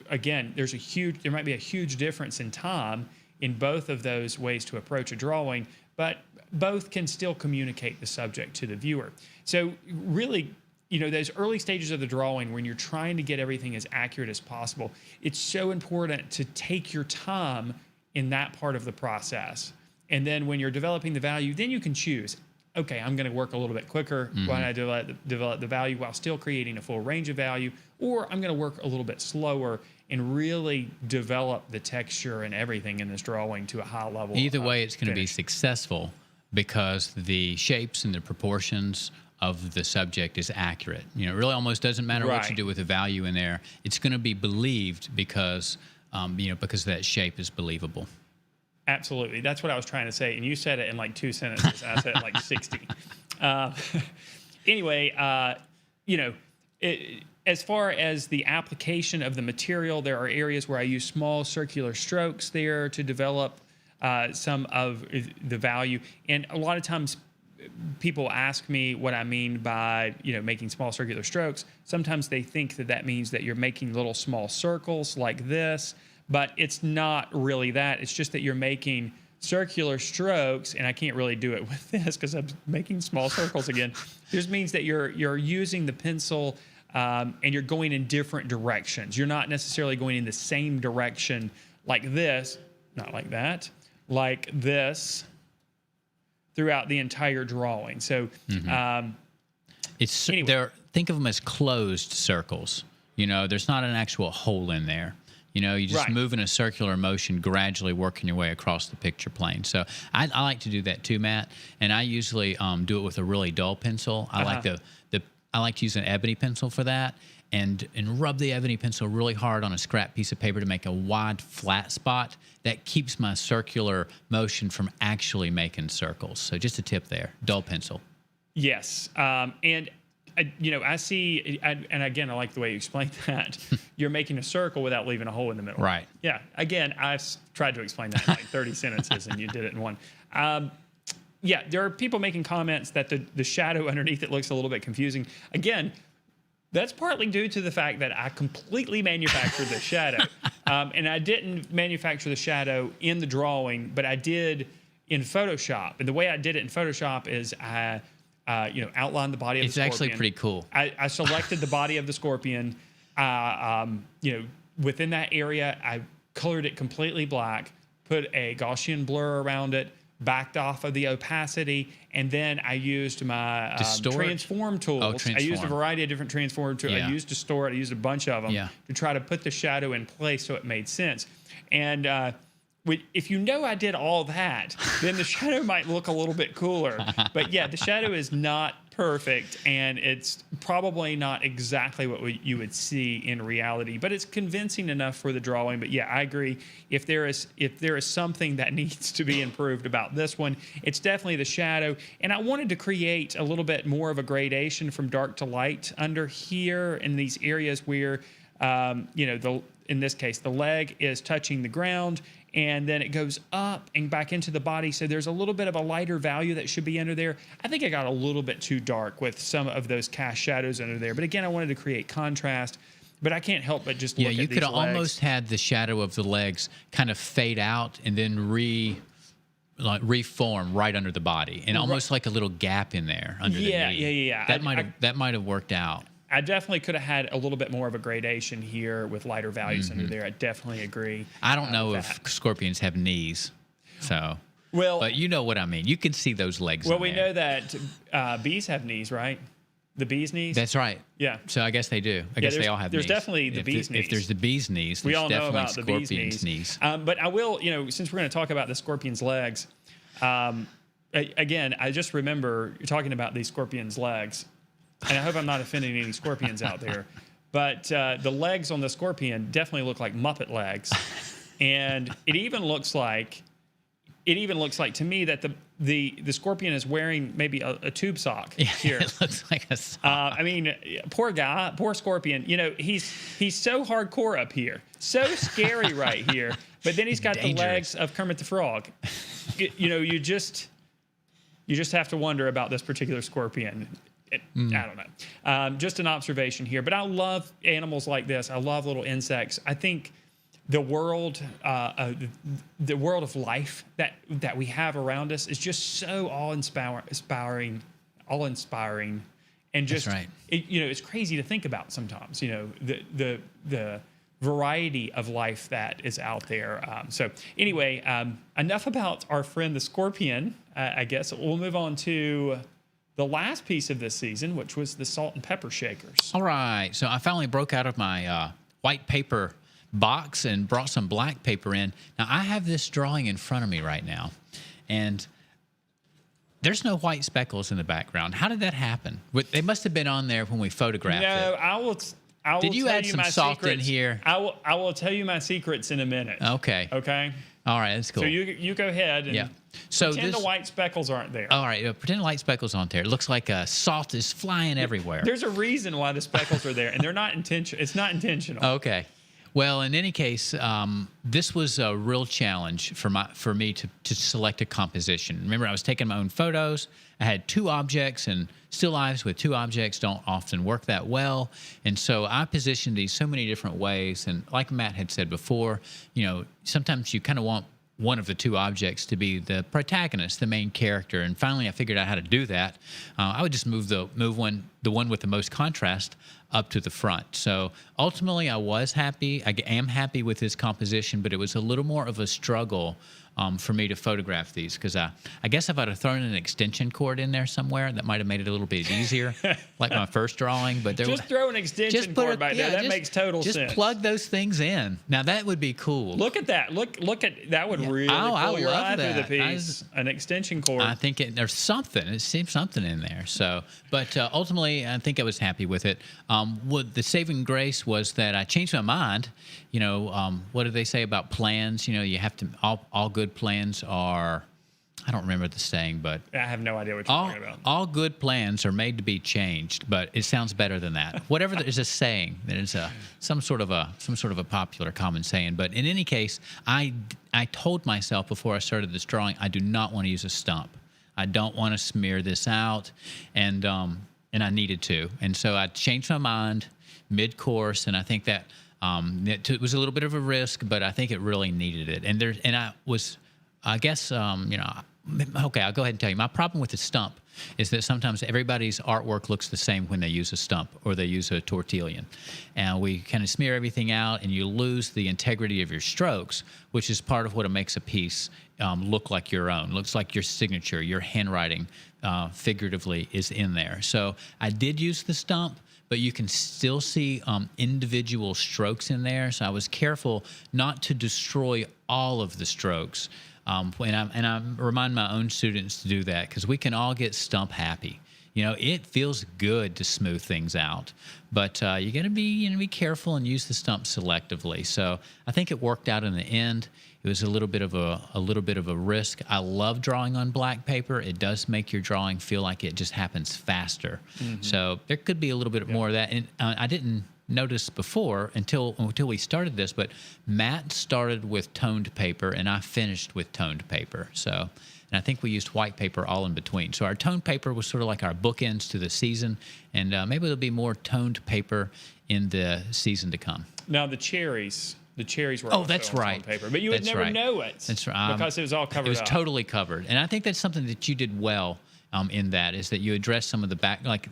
again, there might be a huge difference in time in both of those ways to approach a drawing, but both can still communicate the subject to the viewer. So really, those early stages of the drawing when you're trying to get everything as accurate as possible, it's so important to take your time in that part of the process. And then when you're developing the value, then you can choose, okay, I'm going to work a little bit quicker when I develop the value while still creating a full range of value, or I'm going to work a little bit slower and really develop the texture and everything in this drawing to a high level. Either way, it's going to be successful because the shapes and the proportions of the subject is accurate. It really almost doesn't matter what you do with the value in there. It's going to be believed because that shape is believable. Absolutely. That's what I was trying to say. And you said it in like 2 sentences. I said it like 60. Anyway, as far as the application of the material, there are areas where I use small circular strokes there to develop some of the value. And a lot of times people ask me what I mean by, making small circular strokes. Sometimes they think that means that you're making little small circles like this, but it's not really that. It's just that you're making circular strokes, and I can't really do it with this because I'm making small circles again. It just means that you're using the pencil and you're going in different directions. You're not necessarily going in the same direction like this, not like that, like this, throughout the entire drawing. So, anyway. Think of them as closed circles. There's not an actual hole in there. You just move in a circular motion, gradually working your way across the picture plane. So I like to do that too, Matt. And I usually do it with a really dull pencil. I like I like to use an ebony pencil for that, and rub the ebony pencil really hard on a scrap piece of paper to make a wide, flat spot that keeps my circular motion from actually making circles. So just a tip there, dull pencil. Yes, and I see, and again, I like the way you explained that. You're making a circle without leaving a hole in the middle. Right. Yeah. Again, I tried to explain that in like 30 sentences, and you did it in one. Yeah, there are people making comments that the shadow underneath it looks a little bit confusing. Again, that's partly due to the fact that I completely manufactured the shadow. And I didn't manufacture the shadow in the drawing, but I did in Photoshop. And the way I did it in Photoshop is I outlined the body of the scorpion. It's actually pretty cool. I selected the body of the scorpion. Within that area, I colored it completely black, put a Gaussian blur around it, backed off of the opacity, and then I used my transform tools. I used a variety of different transform tools. Yeah. I used Distort. I used a bunch of them to try to put the shadow in place so it made sense. And if I did all that, then the shadow might look a little bit cooler. But yeah, the shadow is not perfect, and it's probably not exactly what you would see in reality, but it's convincing enough for the drawing. But yeah, I agree. If there is something that needs to be improved about this one, it's definitely the shadow. And I wanted to create a little bit more of a gradation from dark to light under here in these areas where, in this case, the leg is touching the ground, and then it goes up and back into the body. So there's a little bit of a lighter value that should be under there. I think I got a little bit too dark with some of those cast shadows under there. But again, I wanted to create contrast. But I can't help but just look at these legs. Yeah, you could have almost had the shadow of the legs kind of fade out and then reform right under the body, and almost like a little gap in there under the knee. Yeah. That might have worked out. I definitely could have had a little bit more of a gradation here with lighter values under there. I definitely agree. I don't know if scorpions have knees, but you know what I mean. You can see those legs. Well, we know that bees have knees, right? The bee's knees. That's right. Yeah. So I guess they do. I guess they all have knees. There's definitely the bee's knees. If there's the bee's knees, we there's all know definitely about the bee's knees. But I will, since we're going to talk about the scorpion's legs, again, I just remember you're talking about these scorpion's legs. And I hope I'm not offending any scorpions out there, but the legs on the scorpion definitely look like Muppet legs, and it even looks like to me that the scorpion is wearing maybe a tube sock here. It looks like a sock. I mean, poor guy, poor scorpion. He's so hardcore up here, so scary right here, but then he's got the legs of Kermit the Frog. You just have to wonder about this particular scorpion. I don't know. Just an observation here. But I love animals like this. I love little insects. I think the world of life that we have around us is just so awe-inspiring, and just That's right. It's crazy to think about sometimes. The variety of life that is out there. So anyway, enough about our friend the scorpion. I guess we'll move on to the last piece of this season, which was the salt and pepper shakers. All right. So I finally broke out of my white paper box and brought some black paper in. Now, I have this drawing in front of me right now, and there's no white speckles in the background. How did that happen? They must have been on there when we photographed it. No, I will Did you add some salt in here? I will tell you my secrets in a minute. Okay. All right, that's cool. So you go ahead and pretend the white speckles aren't there. All right, pretend the white speckles aren't there. It looks like salt is flying everywhere. There's a reason why the speckles are there, and they're not intentional. It's not intentional. Okay. Well, in any case, this was a real challenge for me to select a composition. Remember, I was taking my own photos. I had two objects, and still lifes with two objects don't often work that well. And so I positioned these so many different ways. And like Matt had said before, sometimes you kind of want one of the two objects to be the protagonist, the main character. And finally, I figured out how to do that. I would just move the one with the most contrast up to the front. So ultimately, I was happy. I am happy with this composition, but it was a little more of a struggle for me to photograph these, because I guess if I'd have thrown an extension cord in there somewhere, that might have made it a little bit easier, like my first drawing. But just throw an extension cord back there. That makes total sense. Just plug those things in. Now that would be cool. Look at that. Look at that. Would really pull your eye through the piece. An extension cord. I think there's something. It seems something in there. So, but ultimately, I think I was happy with it. What the saving grace was that I changed my mind. What do they say about plans? You have to all good plans are, I don't remember the saying, but I have no idea what you're talking about. All good plans are made to be changed, but it sounds better than that. Whatever is a saying, that is some sort of a popular common saying. But in any case, I told myself before I started this drawing, I do not want to use a stump. I don't want to smear this out, and I needed to, and so I changed my mind mid-course, and I think that. It was a little bit of a risk, but I think it really needed it. I guess, okay, I'll go ahead and tell you. My problem with the stump is that sometimes everybody's artwork looks the same when they use a stump or they use a tortillon. And we kind of smear everything out, and you lose the integrity of your strokes, which is part of what makes a piece look like your own. Looks like your signature, your handwriting, figuratively, is in there. So I did use the stump, but you can still see individual strokes in there. So I was careful not to destroy all of the strokes. And I remind my own students to do that, because we can all get stump happy. It feels good to smooth things out, but you got to be careful and use the stump selectively. So I think it worked out in the end. It was a little bit of a risk. I love drawing on black paper. It does make your drawing feel like it just happens faster. Mm-hmm. So there could be a little bit more of that. And I didn't notice before until we started this, but Matt started with toned paper and I finished with toned paper. So. And I think we used white paper all in between. So our toned paper was sort of like our bookends to the season, and maybe there'll be more toned paper in the season to come. Now the cherries were also that's on right. toned paper, but you would never know it. That's right. Because it was all covered up. It was totally covered, and I think that's something that you did well in that, is that you addressed some of the back. Like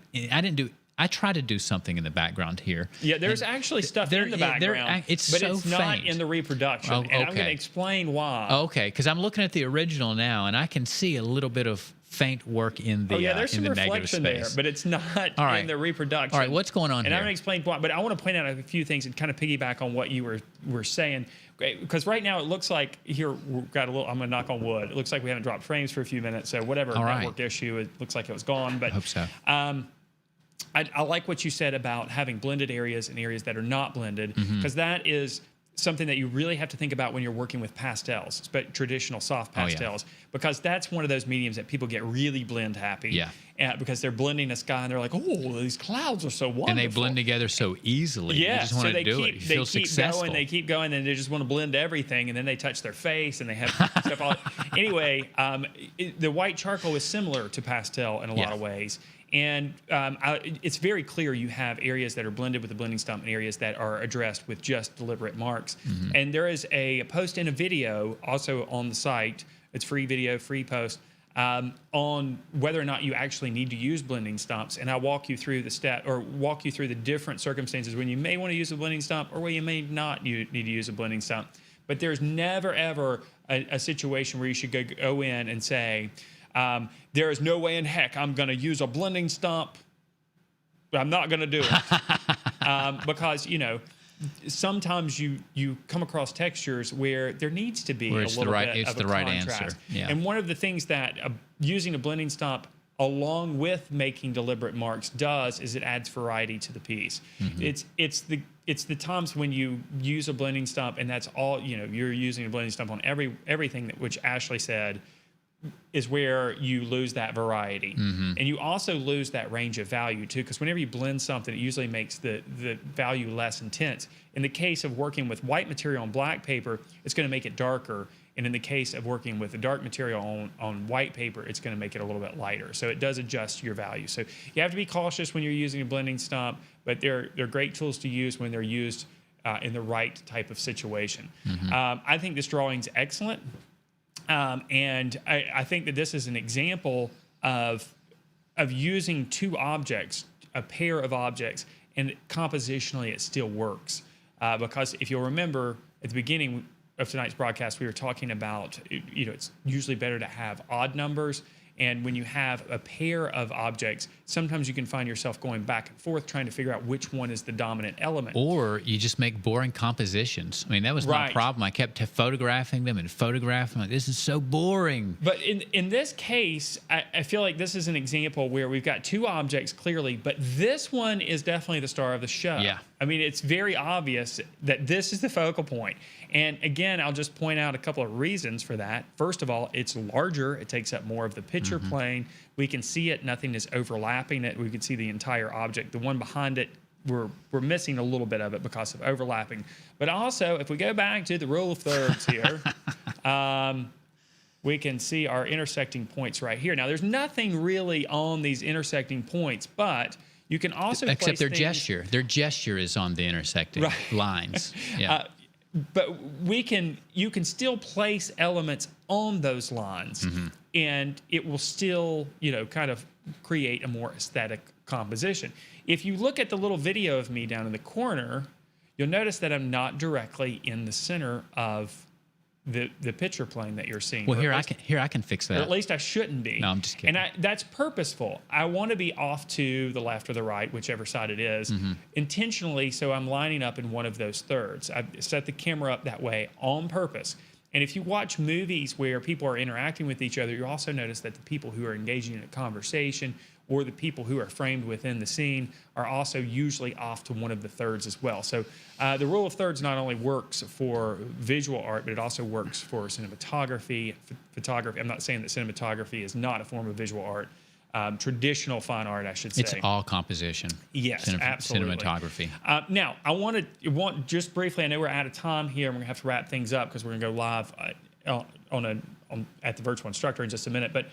I try to do something in the background here. Yeah, there's actually stuff in the background, but it's not in the reproduction. Oh, okay. And I'm going to explain why. Okay, because I'm looking at the original now, and I can see a little bit of faint work in the there's some reflection there, but it's not in the reproduction. All right, what's going on here? And I'm going to explain why, but I want to point out a few things and kind of piggyback on what you were saying. Because right now it looks like here we've got a little. I'm going to knock on wood. It looks like we haven't dropped frames for a few minutes, so whatever network issue, it looks like it was gone. But I hope so. I like what you said about having blended areas and areas that are not blended, because that is something that you really have to think about when you're working with pastels, but traditional soft pastels, because that's one of those mediums that people get really blend happy. Because they're blending a sky and they're like, oh, these clouds are so wonderful. And they blend together so easily. Yeah, you just want to do it. You feel successful. They keep going, and they just want to blend everything, and then they touch their face, and they have stuff all. Anyway, the white charcoal is similar to pastel in a lot of ways. And it's very clear you have areas that are blended with the blending stump and areas that are addressed with just deliberate marks. Mm-hmm. And there is a post in a video also on the site. It's free video, free post, on whether or not you actually need to use blending stumps. And I walk you through the different circumstances when you may want to use a blending stump or where you may not need to use a blending stump. But there's never, ever a situation where you should go in and say, there is no way in heck I'm going to use a blending stump. I'm not going to do it. Because, sometimes you come across textures where there needs to be a little bit of a contrast. Answer. Yeah. And one of the things that using a blending stump along with making deliberate marks does is it adds variety to the piece. Mm-hmm. It's the times when you use a blending stump and that's all, you're using a blending stump on everything which Ashley said. is where you lose that variety. And you also lose that range of value too, because whenever you blend something, it usually makes the value less intense. In the case of working with white material on black paper, it's going to make it darker. And in the case of working with a dark material on white paper, it's going to make it a little bit lighter. So it does adjust your value. So you have to be cautious when you're using a blending stump, but they're great tools to use when they're used in the right type of situation. I think this drawing's excellent. And I think that this is an example of using two objects, a pair of objects, and compositionally it still works. Because if you'll remember at the beginning of tonight's broadcast, we were talking about, it's usually better to have odd numbers. And when you have a pair of objects, sometimes you can find yourself going back and forth trying to figure out which one is the dominant element. Or you just make boring compositions. I mean, that was my problem. I kept photographing them and photographing. Like, this is so boring. But in this case, I feel like this is an example where we've got two objects clearly, but this one is definitely the star of the show. Yeah. I mean, it's very obvious that this is the focal point. And again, I'll just point out a couple of reasons for that. First of all, it's larger. It takes up more of the picture plane. We can see it. Nothing is overlapping it. We can see the entire object. The one behind it, we're missing a little bit of it because of overlapping. But also, if we go back to the rule of thirds here, we can see our intersecting points right here. Now, there's nothing really on these intersecting points, but you can also except their things, gesture. Their gesture is on the intersecting lines. Yeah. But you can still place elements on those lines, and it will still, kind of create a more aesthetic composition. If you look at the little video of me down in the corner, you'll notice that I'm not directly in the center of the picture plane that you're seeing. Well, here I can fix that. Or at least I shouldn't be. No, I'm just kidding. And that's purposeful. I want to be off to the left or the right, whichever side it is, intentionally, so I'm lining up in one of those thirds. I've set the camera up that way on purpose. And if you watch movies where people are interacting with each other, you also notice that the people who are engaging in a conversation or the people who are framed within the scene are also usually off to one of the thirds as well. So the rule of thirds not only works for visual art, but it also works for cinematography, photography. I'm not saying that cinematography is not a form of visual art. Traditional fine art, I should say. It's all composition. Yes, absolutely. Cinematography. Now, I want just briefly, I know we're out of time here, and we're going to have to wrap things up because we're going to go live at the Virtual Instructor in just a minute. But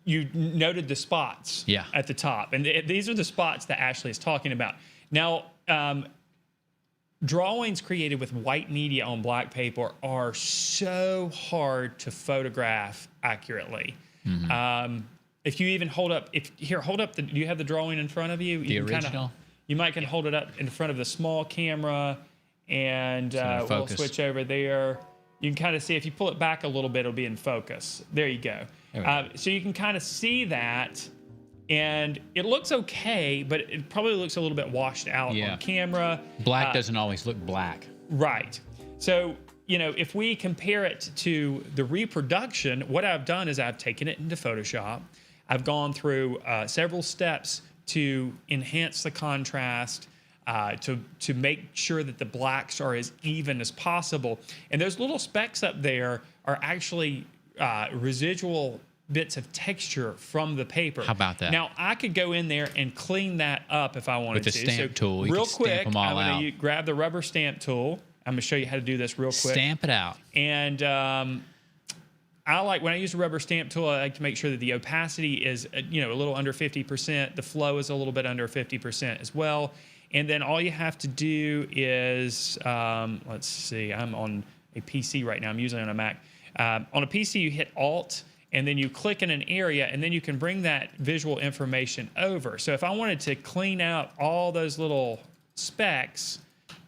you noted the spots at the top. And these are the spots that Ashley is talking about. Now, drawings created with white media on black paper are so hard to photograph accurately. If you even hold up, do you have the drawing in front of you? The original? You might can hold it up in front of the small camera, and we'll switch over there. You can kind of see, if you pull it back a little bit, it'll be in focus. There you go. So you can kind of see that, and it looks okay, but it probably looks a little bit washed out on camera. Black doesn't always look black. Right. So, if we compare it to the reproduction, what I've done is I've taken it into Photoshop. I've gone through several steps to enhance the contrast, to make sure that the blacks are as even as possible. And those little specks up there are actually residual bits of texture from the paper. How about that? Now, I could go in there and clean that up if I wanted to. With the stamp tool, real quick, stamp them all I'm going to grab the rubber stamp tool. I'm going to show you how to do this real quick. Stamp it out. And when I use a rubber stamp tool, I like to make sure that the opacity is, a little under 50%. The flow is a little bit under 50% as well. And then all you have to do is, let's see, I'm on a PC right now. I'm usually on a Mac. On a PC, you hit Alt, and then you click in an area, and then you can bring that visual information over. So if I wanted to clean out all those little specks,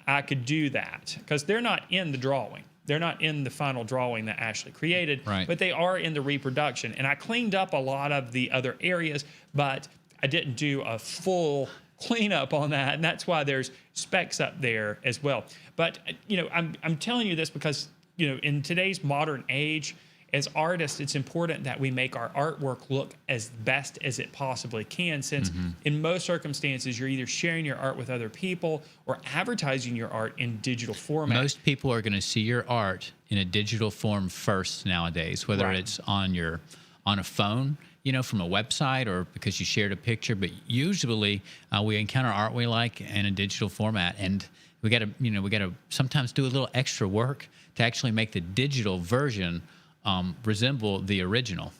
I could do that, because they're not in the drawing. They're not in the final drawing that Ashley created, but they are in the reproduction. And I cleaned up a lot of the other areas, but I didn't do a full cleanup on that, and that's why there's specks up there as well. But I'm telling you this because in today's modern age, as artists, it's important that we make our artwork look as best as it possibly can, since in most circumstances, you're either sharing your art with other people or advertising your art in digital format. Most people are going to see your art in a digital form first nowadays, whether Right. it's on a phone, from a website, or because you shared a picture. But usually we encounter art we like in a digital format, and we got to sometimes do a little extra work to actually make the digital version resemble the original.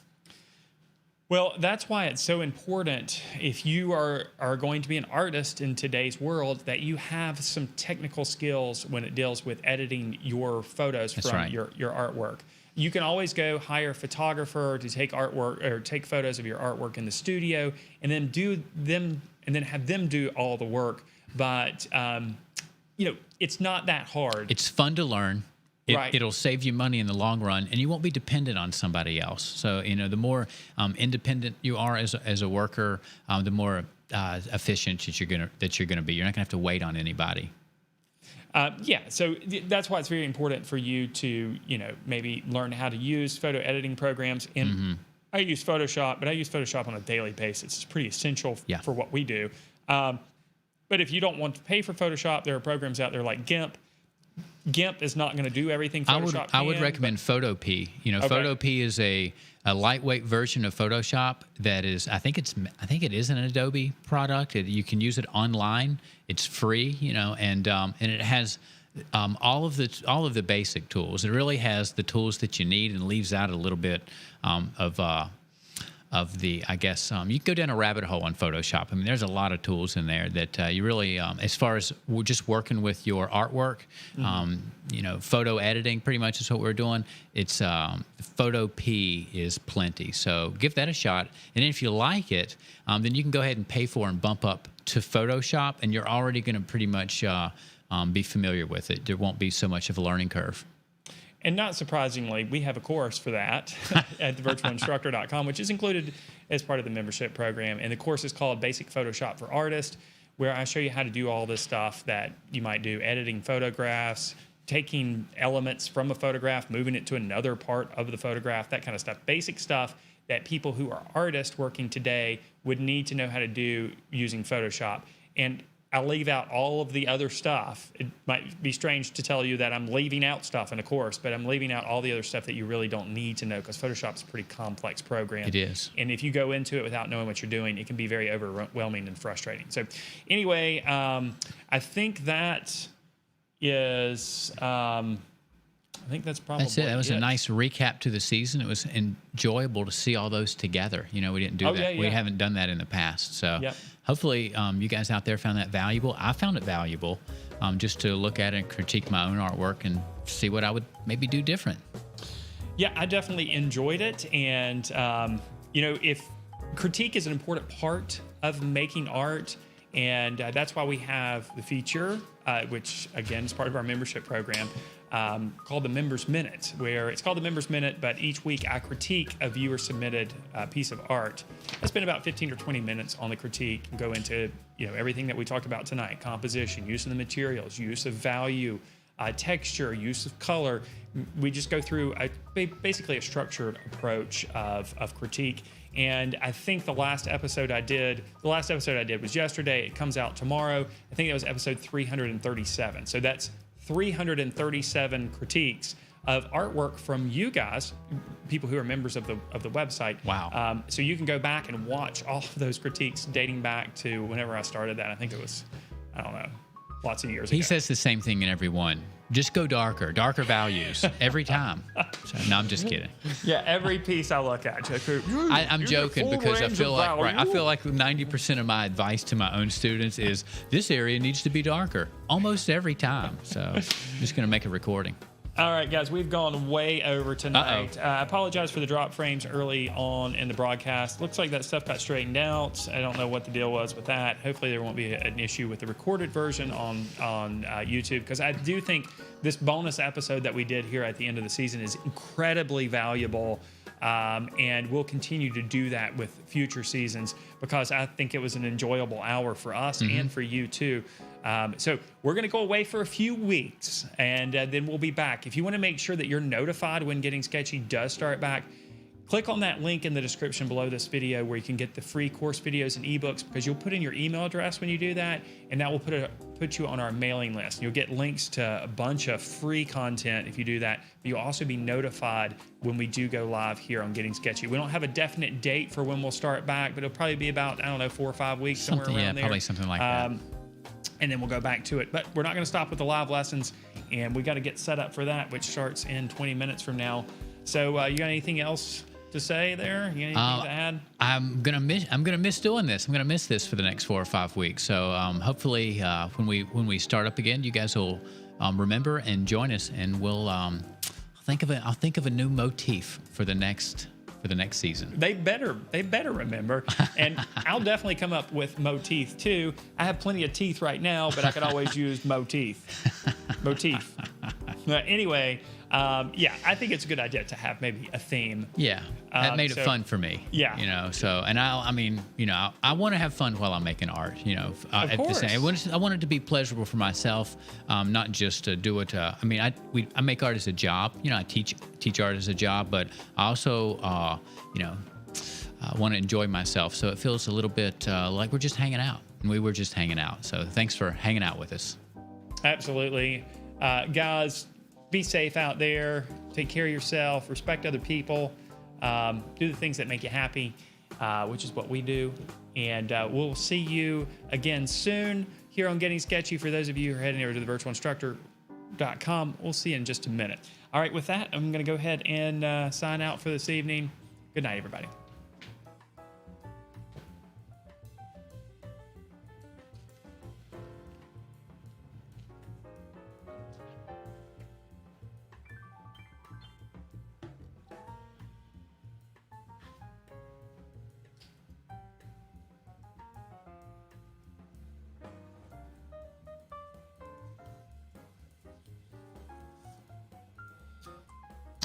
Well, that's why it's so important, if you are going to be an artist in today's world, that you have some technical skills when it deals with editing your photos That's from right. your artwork. You can always go hire a photographer to take artwork or take photos of your artwork in the studio, and then have them do all the work. But it's not that hard. It's fun to learn. Right. It'll save you money in the long run, and you won't be dependent on somebody else. So, the more independent you are as a worker, the more efficient that you're gonna be. You're not gonna have to wait on anybody. So that's why it's very important for you to, maybe learn how to use photo editing programs. And I use Photoshop, but I use Photoshop on a daily basis. It's pretty essential for what we do. But if you don't want to pay for Photoshop, there are programs out there like GIMP. GIMP is not going to do everything Photoshop I would can, recommend Photopea. Okay. Photopea is a lightweight version of Photoshop that is, I think it is an Adobe product. You can use it online. It's free, and it has all of the basic tools. It really has the tools that you need, and leaves out a little bit of the, I guess, you can go down a rabbit hole on Photoshop. I mean, there's a lot of tools in there that you really, as far as we're just working with your artwork, photo editing pretty much is what we're doing. It's Photopea is plenty. So give that a shot. And if you like it, then you can go ahead and pay for and bump up to Photoshop, and you're already going to pretty much be familiar with it. There won't be so much of a learning curve. And not surprisingly, we have a course for that at thevirtualinstructor.com, which is included as part of the membership program. And the course is called Basic Photoshop for Artists, where I show you how to do all this stuff that you might do, editing photographs, taking elements from a photograph, moving it to another part of the photograph, that kind of stuff. Basic stuff that people who are artists working today would need to know how to do using Photoshop. And I'll leave out all of the other stuff. It might be strange to tell you that I'm leaving out stuff in a course, but I'm leaving out all the other stuff that you really don't need to know, because Photoshop's a pretty complex program. It is. And if you go into it without knowing what you're doing, it can be very overwhelming and frustrating. So anyway, I think that is... I think that's probably That's it. That was a nice recap to the season. It was enjoyable to see all those together. We didn't do that. We haven't done that in the past. So hopefully you guys out there found that valuable. I found it valuable just to look at it and critique my own artwork and see what I would maybe do different. Yeah, I definitely enjoyed it. And, if critique is an important part of making art, and that's why we have the feature, which, again, is part of our membership program, called the Members Minute, where it's called the Members Minute, but each week I critique a viewer-submitted piece of art. I spend about 15 or 20 minutes on the critique and go into everything that we talked about tonight: composition, use of the materials, use of value, texture, use of color. We just go through basically a structured approach of critique. And I think the last episode I did was yesterday. It comes out tomorrow. I think that was episode 337. So that's 337 critiques of artwork from you guys, people who are members of the website. Wow. So you can go back and watch all of those critiques dating back to whenever I started that. I think it was, I don't know, lots of years ago. He says the same thing in every one. Just go darker values every time. So, no, I'm just kidding. Yeah, every piece I look at. I'm joking because I feel like 90% of my advice to my own students is this area needs to be darker almost every time. So I'm just going to make a recording. All right, guys, we've gone way over tonight. I apologize for the drop frames early on in the broadcast. Looks like that stuff got straightened out. I don't know what the deal was with that. Hopefully there won't be an issue with the recorded version on YouTube, because I do think this bonus episode that we did here at the end of the season is incredibly valuable. And we'll continue to do that with future seasons, because I think it was an enjoyable hour for us and for you too. So we're going to go away for a few weeks, and then we'll be back. If you want to make sure that you're notified when Getting Sketchy does start back, click on that link in the description below this video where you can get the free course videos and ebooks, because you'll put in your email address when you do that, and that will put you on our mailing list. You'll get links to a bunch of free content if you do that. But you'll also be notified when we do go live here on Getting Sketchy. We don't have a definite date for when we'll start back, but it'll probably be about, 4 or 5 weeks, somewhere around there. Probably something like that. And then we'll go back to it. But we're not going to stop with the live lessons, and we got to get set up for that, which starts in 20 minutes from now. So you got anything else to say there? You got anything to add? I'm gonna miss doing this. I'm gonna miss this for the next 4 or 5 weeks. So hopefully, when we start up again, you guys will remember and join us, and we'll I'll think of a new motif for the next season. They better remember, and I'll definitely come up with motif too. I have plenty of teeth right now, but I could always use motif. Anyway. I think it's a good idea to have maybe a theme. Yeah, that made it fun for me. Yeah. So, and I want to have fun while I'm making art. Of course. I want it to be pleasurable for myself, not just to do it. I make art as a job. I teach art as a job, but I also, want to enjoy myself. So it feels a little bit like we're just hanging out, and we were just hanging out. So thanks for hanging out with us. Absolutely, guys. Be safe out there. Take care of yourself. Respect other people. Do the things that make you happy, which is what we do. And we'll see you again soon here on Getting Sketchy. For those of you who are heading over to thevirtualinstructor.com, we'll see you in just a minute. All right, with that, I'm going to go ahead and sign out for this evening. Good night, everybody.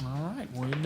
All right, we're done.